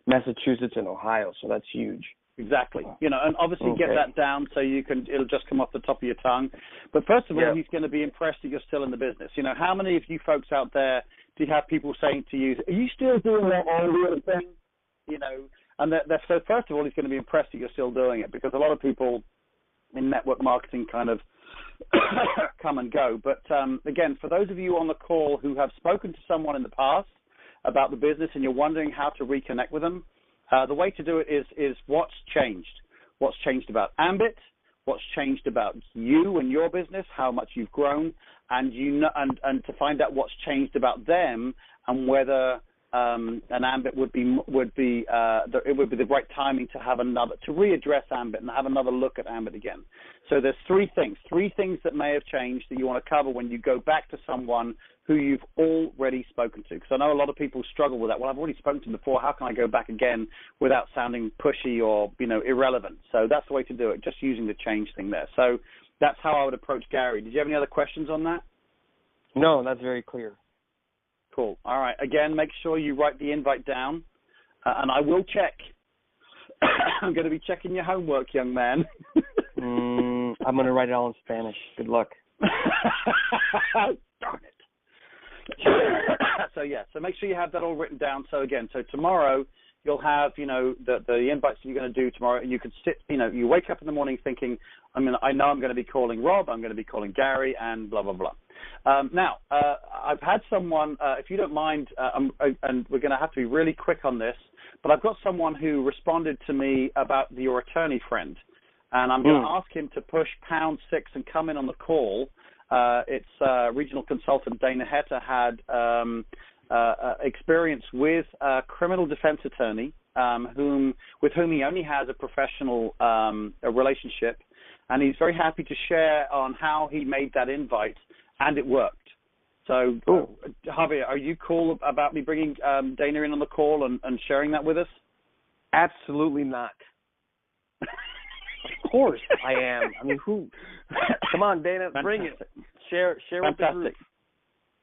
Massachusetts and Ohio. So that's huge. Exactly. And obviously get that down so it'll just come off the top of your tongue. But first of all, he's going to be impressed that you're still in the business. How many of you folks out there do you have people saying to you, are you still doing that Ambit thing? And so first of all, he's going to be impressed that you're still doing it, because a lot of people in network marketing kind of come and go. But again, for those of you on the call who have spoken to someone in the past about the business and you're wondering how to reconnect with them, the way to do it is what's changed. What's changed about Ambit, what's changed about you and your business, how much you've grown, and to find out what's changed about them and whether an ambit would be it would be the right timing to have to readdress ambit and have another look at ambit again. So there's three things that may have changed that you want to cover when you go back to someone who you've already spoken to. Because I know a lot of people struggle with that. Well, I've already spoken to them before. How can I go back again without sounding pushy or irrelevant? So that's the way to do it. Just using the change thing there. So that's how I would approach Gary. Did you have any other questions on that? No, that's very clear. Cool. All right. Again, make sure you write the invite down, and I will check. I'm going to be checking your homework, young man. I'm going to write it all in Spanish. Good luck. Darn it. So make sure you have that all written down. So tomorrow you'll have, the invites that you're going to do tomorrow, and you can sit, you wake up in the morning thinking, I know I'm going to be calling Rob, I'm going to be calling Gary, and blah, blah, blah. Now, I've had someone, if you don't mind, and we're going to have to be really quick on this, but I've got someone who responded to me about your attorney friend, and I'm going to ask him to push #6 and come in on the call. It's regional consultant Dana Hetta had experience with a criminal defense attorney with whom he only has a professional a relationship, and he's very happy to share on how he made that invite, and it worked. So, Javier, are you cool about me bringing Dana in on the call and sharing that with us? Absolutely not. Of course I am. I mean, who? Come on, Dana, bring it. Share with the group.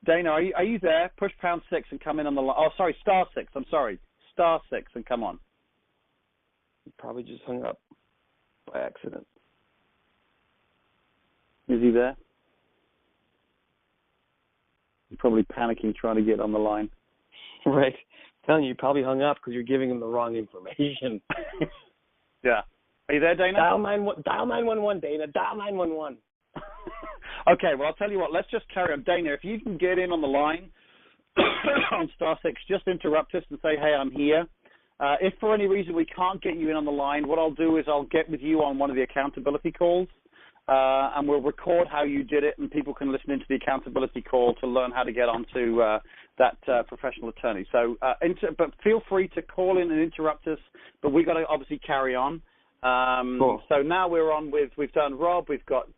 Dana, are you there? Push #6 and come in on the line. Oh, sorry, *6. I'm sorry, *6 and come on. He probably just hung up by accident. Is he there? He's probably panicking trying to get on the line. Right. I'm telling you, probably hung up because you're giving him the wrong information. Yeah. Are you there, Dana? Dial 911, Dana. Dial 911. Okay, well, I'll tell you what. Let's just carry on. Dana, if you can get in on the line on *6, just interrupt us and say, hey, I'm here. If for any reason we can't get you in on the line, what I'll do is I'll get with you on one of the accountability calls, and we'll record how you did it, and people can listen into the accountability call to learn how to get onto that professional attorney. So, but feel free to call in and interrupt us, but we've got to obviously carry on. Cool. So now we're on we've done Rob, we've got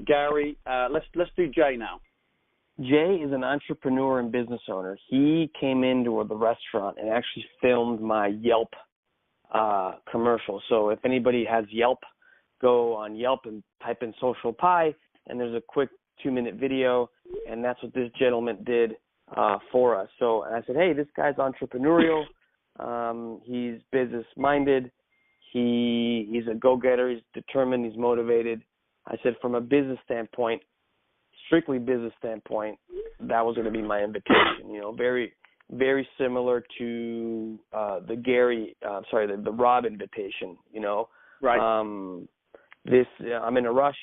Gary. Let's do Jay now. Jay is an entrepreneur and business owner. He came into the restaurant and actually filmed my Yelp commercial. So if anybody has Yelp, go on Yelp and type in Social Pie, and there's a quick 2-minute video, and that's what this gentleman did for us. So and I said, hey, this guy's entrepreneurial. He's business-minded. He's a go-getter. He's determined. He's motivated. I said, from a business standpoint, strictly business standpoint, that was going to be my invitation. Very, very similar to the Rob invitation. Right. I'm in a rush,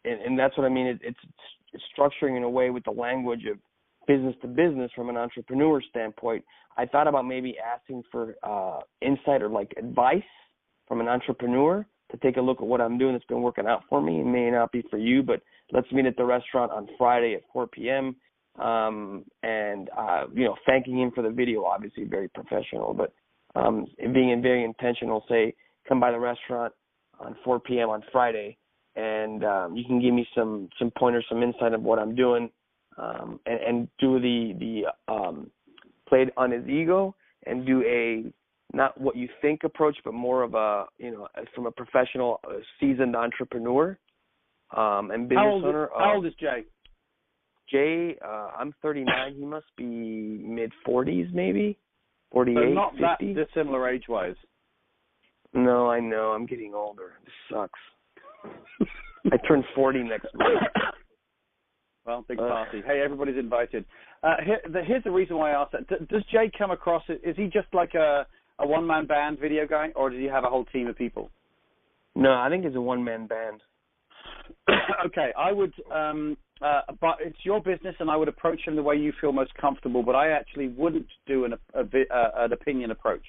and that's what I mean. It's structuring in a way with the language of business to business from an entrepreneur standpoint. I thought about maybe asking for insight or advice from an entrepreneur to take a look at what I'm doing that's been working out for me. It may not be for you, but let's meet at the restaurant on Friday at 4 p.m. And thanking him for the video, obviously very professional, but being very intentional, say, come by the restaurant on 4 p.m. on Friday, and you can give me some pointers, some insight of what I'm doing, and do the play it on his ego and do a not what you think approach, but more of a from a professional, seasoned entrepreneur and business owner. How old is Jay? Jay, I'm 39. He must be mid-40s, maybe 48. So not 50. that dissimilar age-wise. No, I know. I'm getting older. This sucks. I turn 40 next month. Well, big party. Hey, everybody's invited. Here's the reason why I asked that. Does Jay come across, is he just like a one-man band video guy, or does he have a whole team of people? No, I think it's a one-man band. Okay, I would, but it's your business, and I would approach him the way you feel most comfortable, but I actually wouldn't do an opinion approach.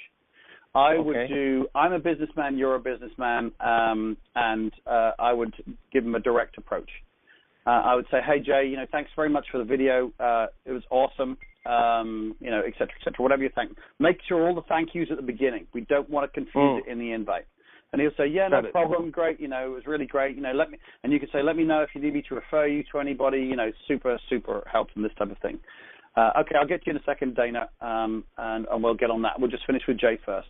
I would do, I'm a businessman, you're a businessman, and I would give him a direct approach. I would say, hey, Jay, thanks very much for the video. It was awesome. et cetera, whatever you think. Make sure all the thank yous at the beginning. We don't want to confuse it in the invite. And he'll say, yeah, no problem, great, it was really great, let me, and you can say, let me know if you need me to refer you to anybody, super, super helps in this type of thing. Okay, I'll get to you in a second, Dana, and we'll get on that. We'll just finish with Jay first.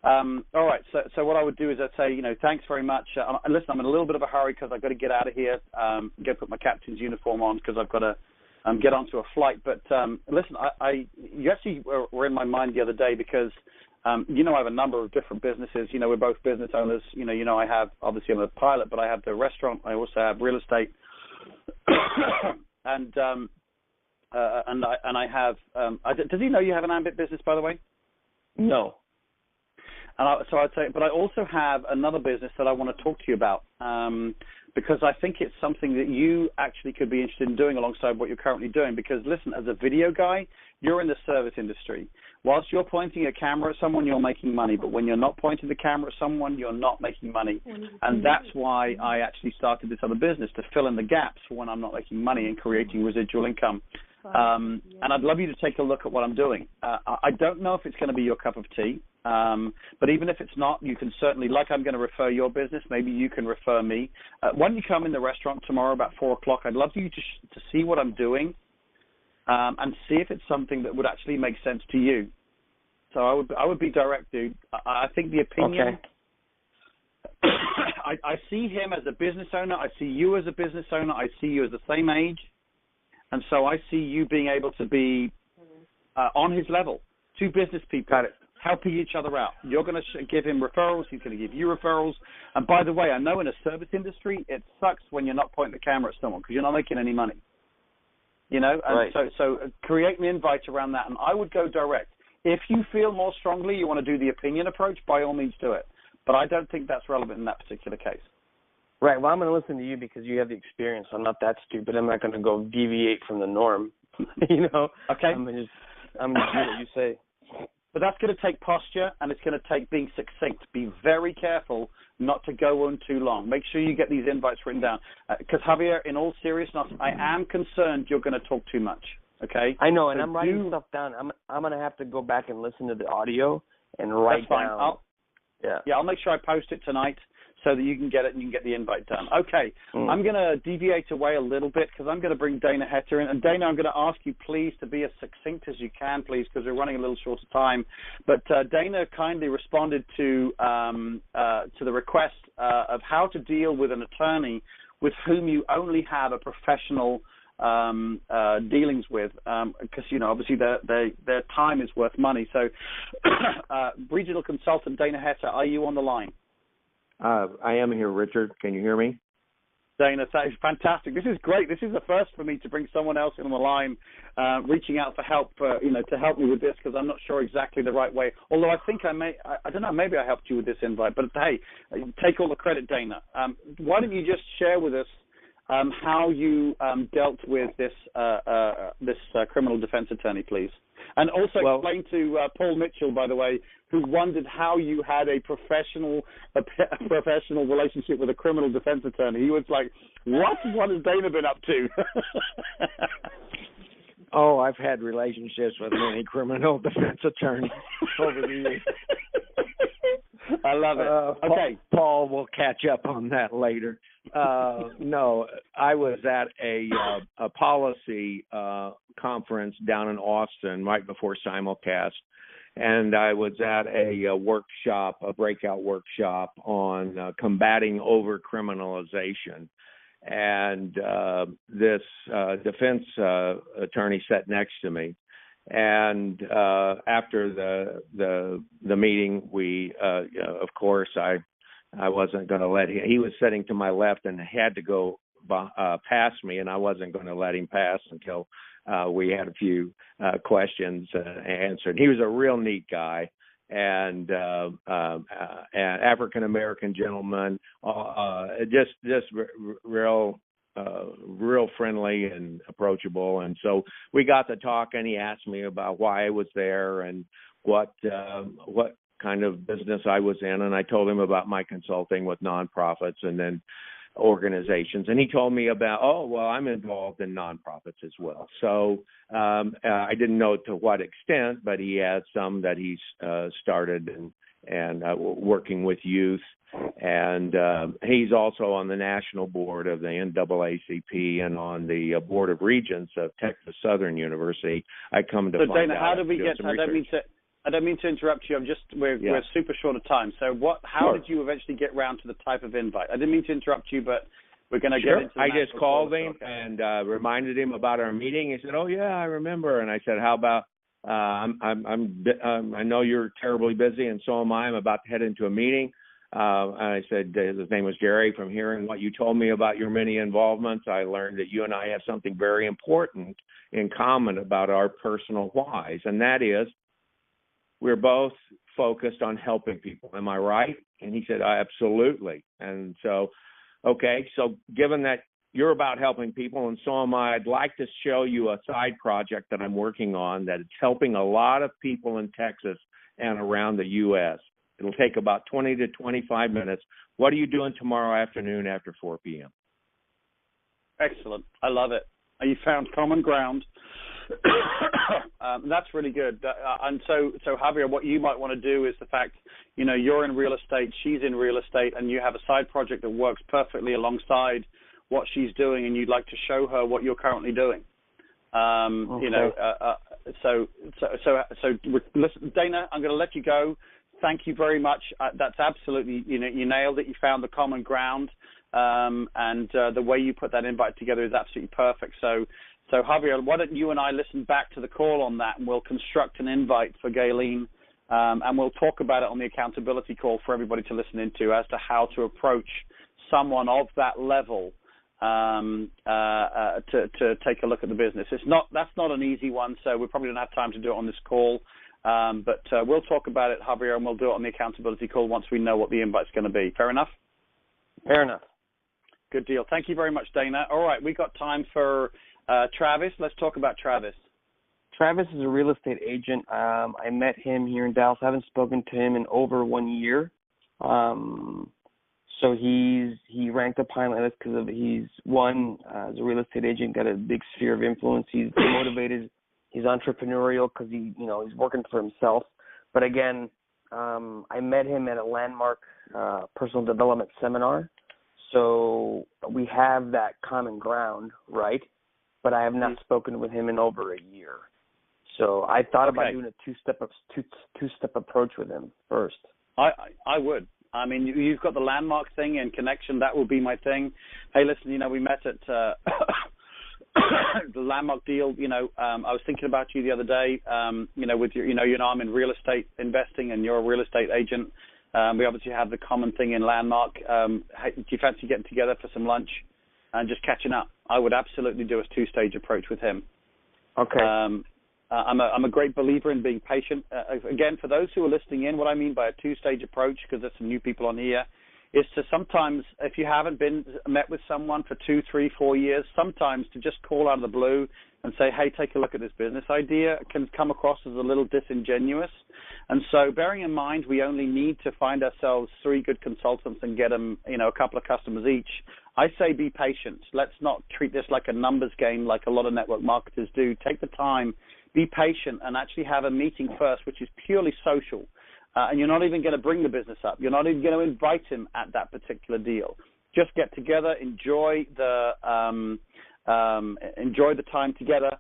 All right, so what I would do is I'd say, thanks very much. Listen, I'm in a little bit of a hurry because I've got to get out of here, go put my captain's uniform on because I've got to get onto a flight. But listen, you actually were in my mind the other day because, I have a number of different businesses. We're both business owners. I have, obviously I'm a pilot, but I have the restaurant. I also have real estate. and I have, does he know you have an ambit business, by the way? No. So I'd say, but I also have another business that I want to talk to you about because I think it's something that you actually could be interested in doing alongside what you're currently doing. Because listen, as a video guy, you're in the service industry. Whilst you're pointing a camera at someone, you're making money. But when you're not pointing the camera at someone, you're not making money. And that's why I actually started this other business, to fill in the gaps for when I'm not making money and creating residual income. And I'd love you to take a look at what I'm doing. I don't know if it's going to be your cup of tea, but even if it's not, you can certainly, like I'm going to refer your business, maybe you can refer me. Why don't you come in the restaurant tomorrow about 4 o'clock? I'd love you to see what I'm doing and see if it's something that would actually make sense to you. So I would be direct, dude. I think the opinion. Okay. I see him as a business owner. I see you as a business owner. I see you as the same age. And so I see you being able to be on his level. Two business people helping each other out. You're going to give him referrals. He's going to give you referrals. And by the way, I know in a service industry, it sucks when you're not pointing the camera at someone because you're not making any money. And so create an invite around that. And I would go direct. If you feel more strongly you want to do the opinion approach, by all means do it. But I don't think that's relevant in that particular case. Right. Well, I'm going to listen to you because you have the experience. I'm not that stupid. I'm not going to go deviate from the norm. Okay. I'm going to do what you say. But that's going to take posture, and it's going to take being succinct. Be very careful not to go on too long. Make sure you get these invites written down. Because, Javier, in all seriousness, I am concerned you're going to talk too much. Okay? I know, and I'm writing stuff down. I'm going to have to go back and listen to the audio and write down. I'll make sure I post it tonight so that you can get it and you can get the invite done. Okay, I'm going to deviate away a little bit because I'm going to bring Dana Hetter in. And Dana, I'm going to ask you, please, to be as succinct as you can, please, because we're running a little short of time. But Dana kindly responded to the request of how to deal with an attorney with whom you only have a professional dealings with, because obviously their time is worth money. So, regional consultant Dana Hetter, are you on the line? I am here, Richard. Can you hear me? Dana, that is fantastic. This is great. This is the first for me to bring someone else in on the line, reaching out for help, to help me with this because I'm not sure exactly the right way. Although I think I don't know, maybe I helped you with this invite. But hey, take all the credit, Dana. Why don't you just share with us how you dealt with this criminal defense attorney, please? And also explain to Paul Mitchell, by the way, who wondered how you had a professional relationship with a criminal defense attorney. He was like, what has Dana been up to? Oh, I've had relationships with many criminal defense attorneys over the years. I love it. Okay. Paul will catch up on that later. No, I was at a policy conference down in Austin right before simulcast, and I was at a breakout workshop on combating overcriminalization. And this defense attorney sat next to me. And after the meeting, we of course I wasn't going to let him. He was sitting to my left and had to go past me, and I wasn't going to let him pass until we had a few questions answered. He was a real neat guy and an African American gentleman, just real friendly and approachable. And so we got to talk, and he asked me about why I was there and what kind of business I was in, and I told him about my consulting with nonprofits. And then organizations. And he told me about, oh, well, I'm involved in nonprofits as well. So I didn't know to what extent, but he has some that he's started and working with youth. And he's also on the national board of the NAACP and on the board of regents of Texas Southern University. I come to so find Dana, out. how did we get? I don't mean to interrupt you. We're super short of time. So how did you eventually get round to the type of invite? I didn't mean to interrupt you, but we're going to get into. I just called him and reminded him about our meeting. He said, "Oh yeah, I remember." And I said, "How about? I know you're terribly busy, and so am I. I'm about to head into a meeting." And I said, his name was Gary. From hearing what you told me about your many involvements, I learned that you and I have something very important in common about our personal whys, and that is we're both focused on helping people. Am I right? And he said, absolutely. And so, okay, so given that you're about helping people and so am I, I'd like to show you a side project that I'm working on that is helping a lot of people in Texas and around the U.S. It'll take about 20 to 25 minutes. What are you doing tomorrow afternoon after 4 p.m.? Excellent. I love it. You found common ground. That's really good. And so Javier, what you might want to do is the fact, you're in real estate, she's in real estate, and you have a side project that works perfectly alongside what she's doing, and you'd like to show her what you're currently doing. So listen, Dana, I'm going to let you go. Thank you very much. That's absolutely, you nailed it. You found the common ground, and the way you put that invite together is absolutely perfect. So Javier, why don't you and I listen back to the call on that, and we'll construct an invite for Gayleen, and we'll talk about it on the accountability call for everybody to listen into as to how to approach someone of that level to take a look at the business. That's not an easy one, so we probably don't have time to do it on this call. But we'll talk about it, Javier, and we'll do it on the accountability call once we know what the invite's going to be. Fair enough? Fair enough. Good deal. Thank you very much, Dana. All right, we got time for Travis. Let's talk about Travis. Travis is a real estate agent. I met him here in Dallas. I haven't spoken to him in over 1 year. So he ranked up high on my list because he's as a real estate agent, got a big sphere of influence. He's motivated. He's entrepreneurial because he's working for himself. But again, I met him at a landmark personal development seminar. So we have that common ground, right? But I have not spoken with him in over a year. So I thought about doing a two-step approach with him first. I would. I mean, you've got the landmark thing in connection. That will be my thing. Hey, listen, we met at the landmark deal. I was thinking about you the other day. With your, I'm in real estate investing, and you're a real estate agent. We obviously have the common thing in landmark. Do you fancy getting together for some lunch and just catching up? I would absolutely do a two-stage approach with him. Okay. I'm a great believer in being patient. Again, for those who are listening in, what I mean by a two-stage approach, because there's some new people on here, is to sometimes, if you haven't been met with someone for 2, 3, 4 years, sometimes to just call out of the blue and say, hey, take a look at this business idea can come across as a little disingenuous. And so bearing in mind we only need to find ourselves 3 good consultants and get them, a couple of customers each, I say be patient. Let's not treat this like a numbers game like a lot of network marketers do. Take the time, be patient, and actually have a meeting first, which is purely social. And you're not even going to bring the business up. You're not even going to invite him at that particular deal. Just get together, enjoy the time together,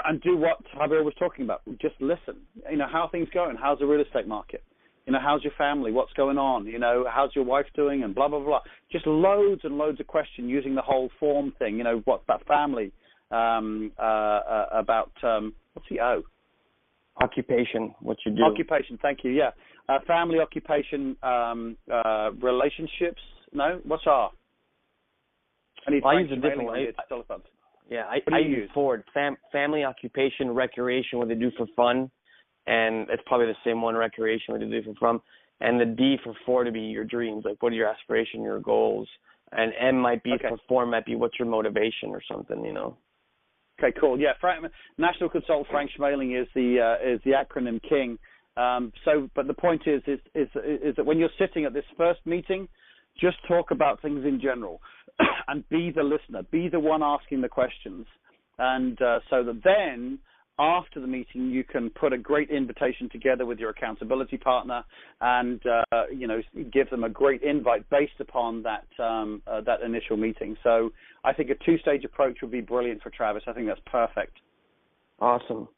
and do what Javier was talking about. Just listen. How are things going? How's the real estate market? How's your family? What's going on? How's your wife doing? And blah, blah, blah. Just loads and loads of questions using the whole form thing. What's that family? About what's the O? Occupation, what you do. Occupation, thank you, yeah. Family, occupation, relationships. No? What's R? I use a different way. Yeah, I use forward. Family, occupation, recreation, what they do for fun. And it's probably the same one, recreation, what they do for fun. And the D for 4 to be your dreams, like what are your aspirations, your goals. And M might be for 4 might be what's your motivation or something, Okay, cool. Yeah, National Consultant Frank Schmaling is the acronym king. But the point is that when you're sitting at this first meeting, Just talk about things in general and be the listener, be the one asking the questions. And so that then after the meeting, you can put a great invitation together with your accountability partner and, give them a great invite based upon that that initial meeting. So I think a two-stage approach would be brilliant for Travis. I think that's perfect. Awesome.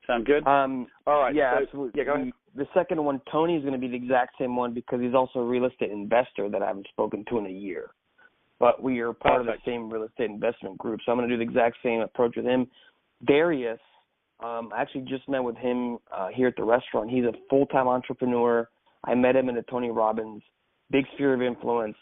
Sound good? All right. Yeah, so, absolutely. Yeah, go ahead. The second one, Tony's going to be the exact same one because he's also a real estate investor that I haven't spoken to in a year. But we are part of the same real estate investment group, so I'm going to do the exact same approach with him. Darius, I actually just met with him here at the restaurant. He's a full-time entrepreneur. I met him in the Tony Robbins Big Sphere of Influence,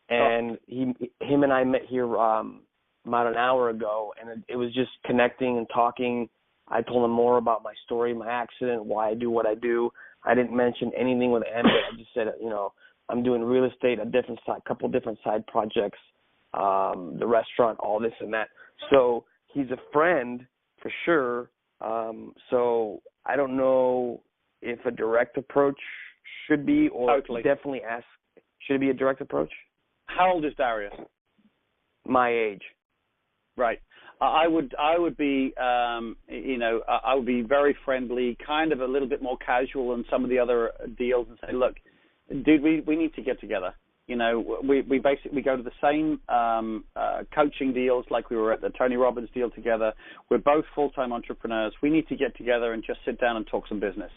and him and I met here about an hour ago, and it was just connecting and talking. I told him more about my story, my accident, why I do what I do. I didn't mention anything with Ambit. I just said, I'm doing real estate, couple different side projects, the restaurant, all this and that. So he's a friend for sure. So I don't know if a direct approach should be, or definitely ask, should it be a direct approach? How old is Darius? My age. Right. I would be, I would be very friendly, kind of a little bit more casual than some of the other deals, and say, look, dude, we need to get together. We basically go to the same coaching deals, like we were at the Tony Robbins deal together. We're both full-time entrepreneurs. We need to get together and just sit down and talk some business.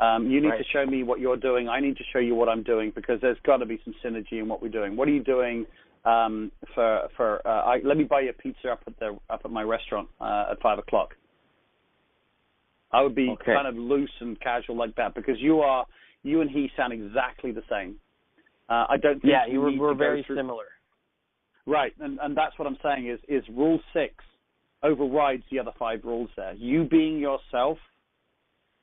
You need to show me what you're doing. I need to show you what I'm doing, because there's got to be some synergy in what we're doing. What are you doing let me buy you a pizza up at my restaurant at 5:00. I would be kind of loose and casual like that, because you and he sound exactly the same. I don't think we're very similar. Right, and that's what I'm saying is Rule 6 overrides the other 5 rules there. You being yourself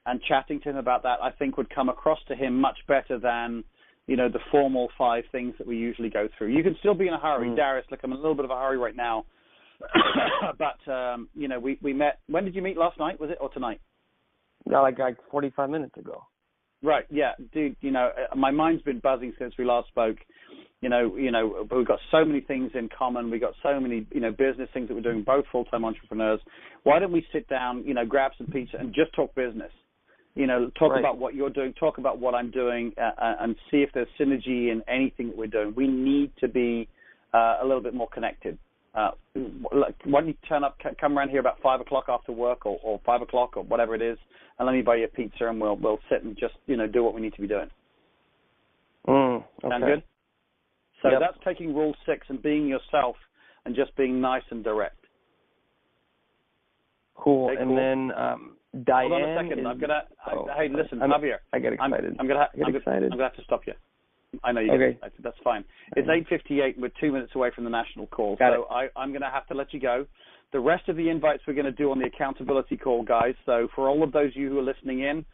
and chatting to him about that, I think, would come across to him much better than, the formal 5 things that we usually go through. You can still be in a hurry. Darius, look, I'm in a little bit of a hurry right now. But, we met. When did you meet? Last night, was it, or tonight? No, like 45 minutes ago. Right, yeah, dude, my mind's been buzzing since we last spoke. We've got so many things in common. We've got so many, business things that we're doing, both full-time entrepreneurs. Why don't we sit down, grab some pizza and just talk business? Talk about what you're doing, talk about what I'm doing, and see if there's synergy in anything that we're doing. We need to be a little bit more connected. Why don't you come around here about 5:00 after work, or 5:00 or whatever it is, and let me buy you a pizza, and we'll sit and just do what we need to be doing. Sound good? So that's taking Rule 6 and being yourself and just being nice and direct. Cool. Okay, and then Diane. Hold on a second. Hey, listen, Javier. I get excited. I'm gonna have to stop you. I know you. Okay. That's fine. It's 8:58. We're 2 minutes away from the national call, I'm going to have to let you go. The rest of the invites we're going to do on the accountability call, guys. So for all of those of you who are listening in,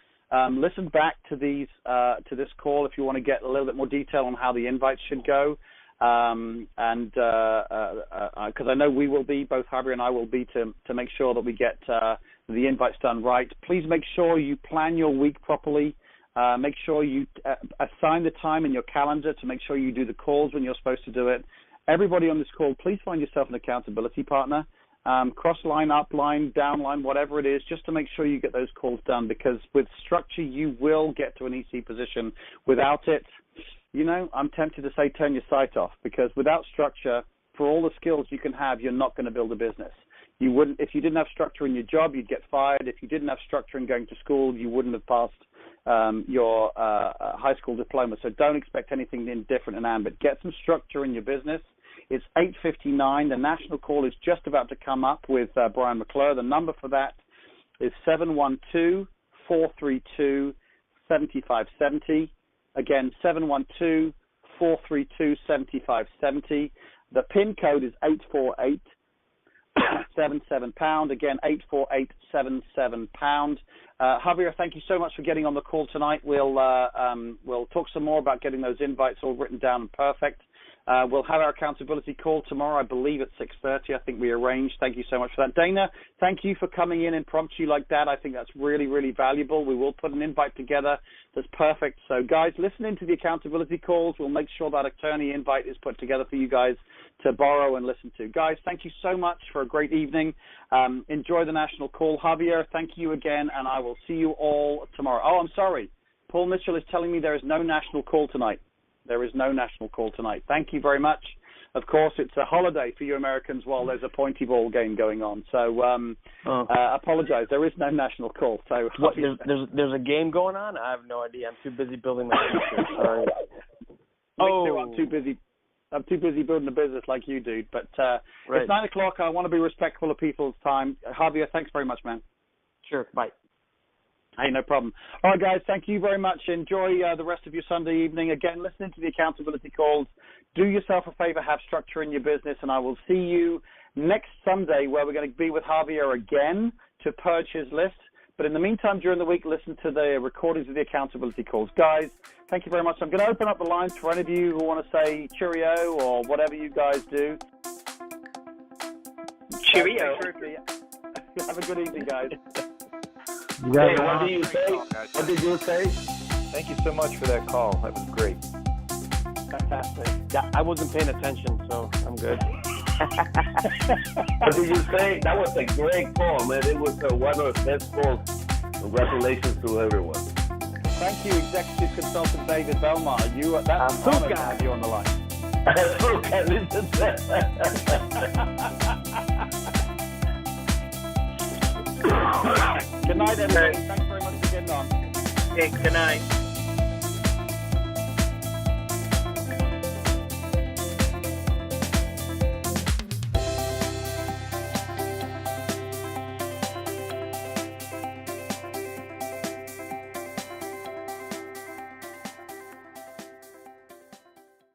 listen back to these to this call if you want to get a little bit more detail on how the invites should go. Because I know we will be, both Javier and I will be, to make sure that we get the invites done right. Please make sure you plan your week properly. Make sure you assign the time in your calendar to make sure you do the calls when you're supposed to do it. Everybody on this call, please find yourself an accountability partner. Cross line, up line, down line, whatever it is, just to make sure you get those calls done, because with structure, you will get to an EC position. Without it, I'm tempted to say turn your sight off, because without structure, for all the skills you can have, you're not going to build a business. You wouldn't, if you didn't have structure in your job, you'd get fired. If you didn't have structure in going to school, you wouldn't have passed your high school diploma. So don't expect anything different in Ambit. Get some structure in your business. It's 8:59. The national call is just about to come up with Brian McClure. The number for that is 712-432-7570. Again, 712-432-7570. The PIN code is 848-77#. Again, 848-77#. Javier, thank you so much for getting on the call tonight. We'll talk some more about getting those invites all written down and perfect. We'll have our accountability call tomorrow, I believe, at 6:30. I think we arranged. Thank you so much for that. Dana, thank you for coming in impromptu like that. I think that's really, really valuable. We will put an invite together that's perfect. So, guys, listen into the accountability calls. We'll make sure that attorney invite is put together for you guys to borrow and listen to. Guys, thank you so much for a great evening. Enjoy the national call. Javier, thank you again, and I will see you all tomorrow. Oh, I'm sorry. Paul Mitchell is telling me there is no national call tonight. There is no national call tonight. Thank you very much. Of course, it's a holiday for you Americans while there's a pointy ball game going on. So, apologize. There is no national call. So, what, there's a game going on? I have no idea. I'm too busy building my future. Sorry. I'm too busy. I'm too busy building a business like you do. But right. It's 9 o'clock. I want to be respectful of people's time. Javier, thanks very much, man. Sure. Bye. Hey, no problem. All right, guys, thank you very much. Enjoy the rest of your Sunday evening. Again, listening to the accountability calls. Do yourself a favor, have structure in your business, and I will see you next Sunday where we're going to be with Javier again to purge his list. But in the meantime, during the week, listen to the recordings of the accountability calls. Guys, thank you very much. I'm going to open up the lines for any of you who want to say cheerio or whatever you guys do. Cheerio. Have a good evening, guys. Hey, what did you say? What did you say? Thank you so much for that call. That was great. Fantastic. Yeah, I wasn't paying attention, so I'm good. What did you say? That was a great call, man. It was one of the best calls. Congratulations to everyone. Thank you, Executive Consultant David Belmar. That's an honor to have you on the line. Good night, everybody. Thanks very much for getting on. Hey, good night.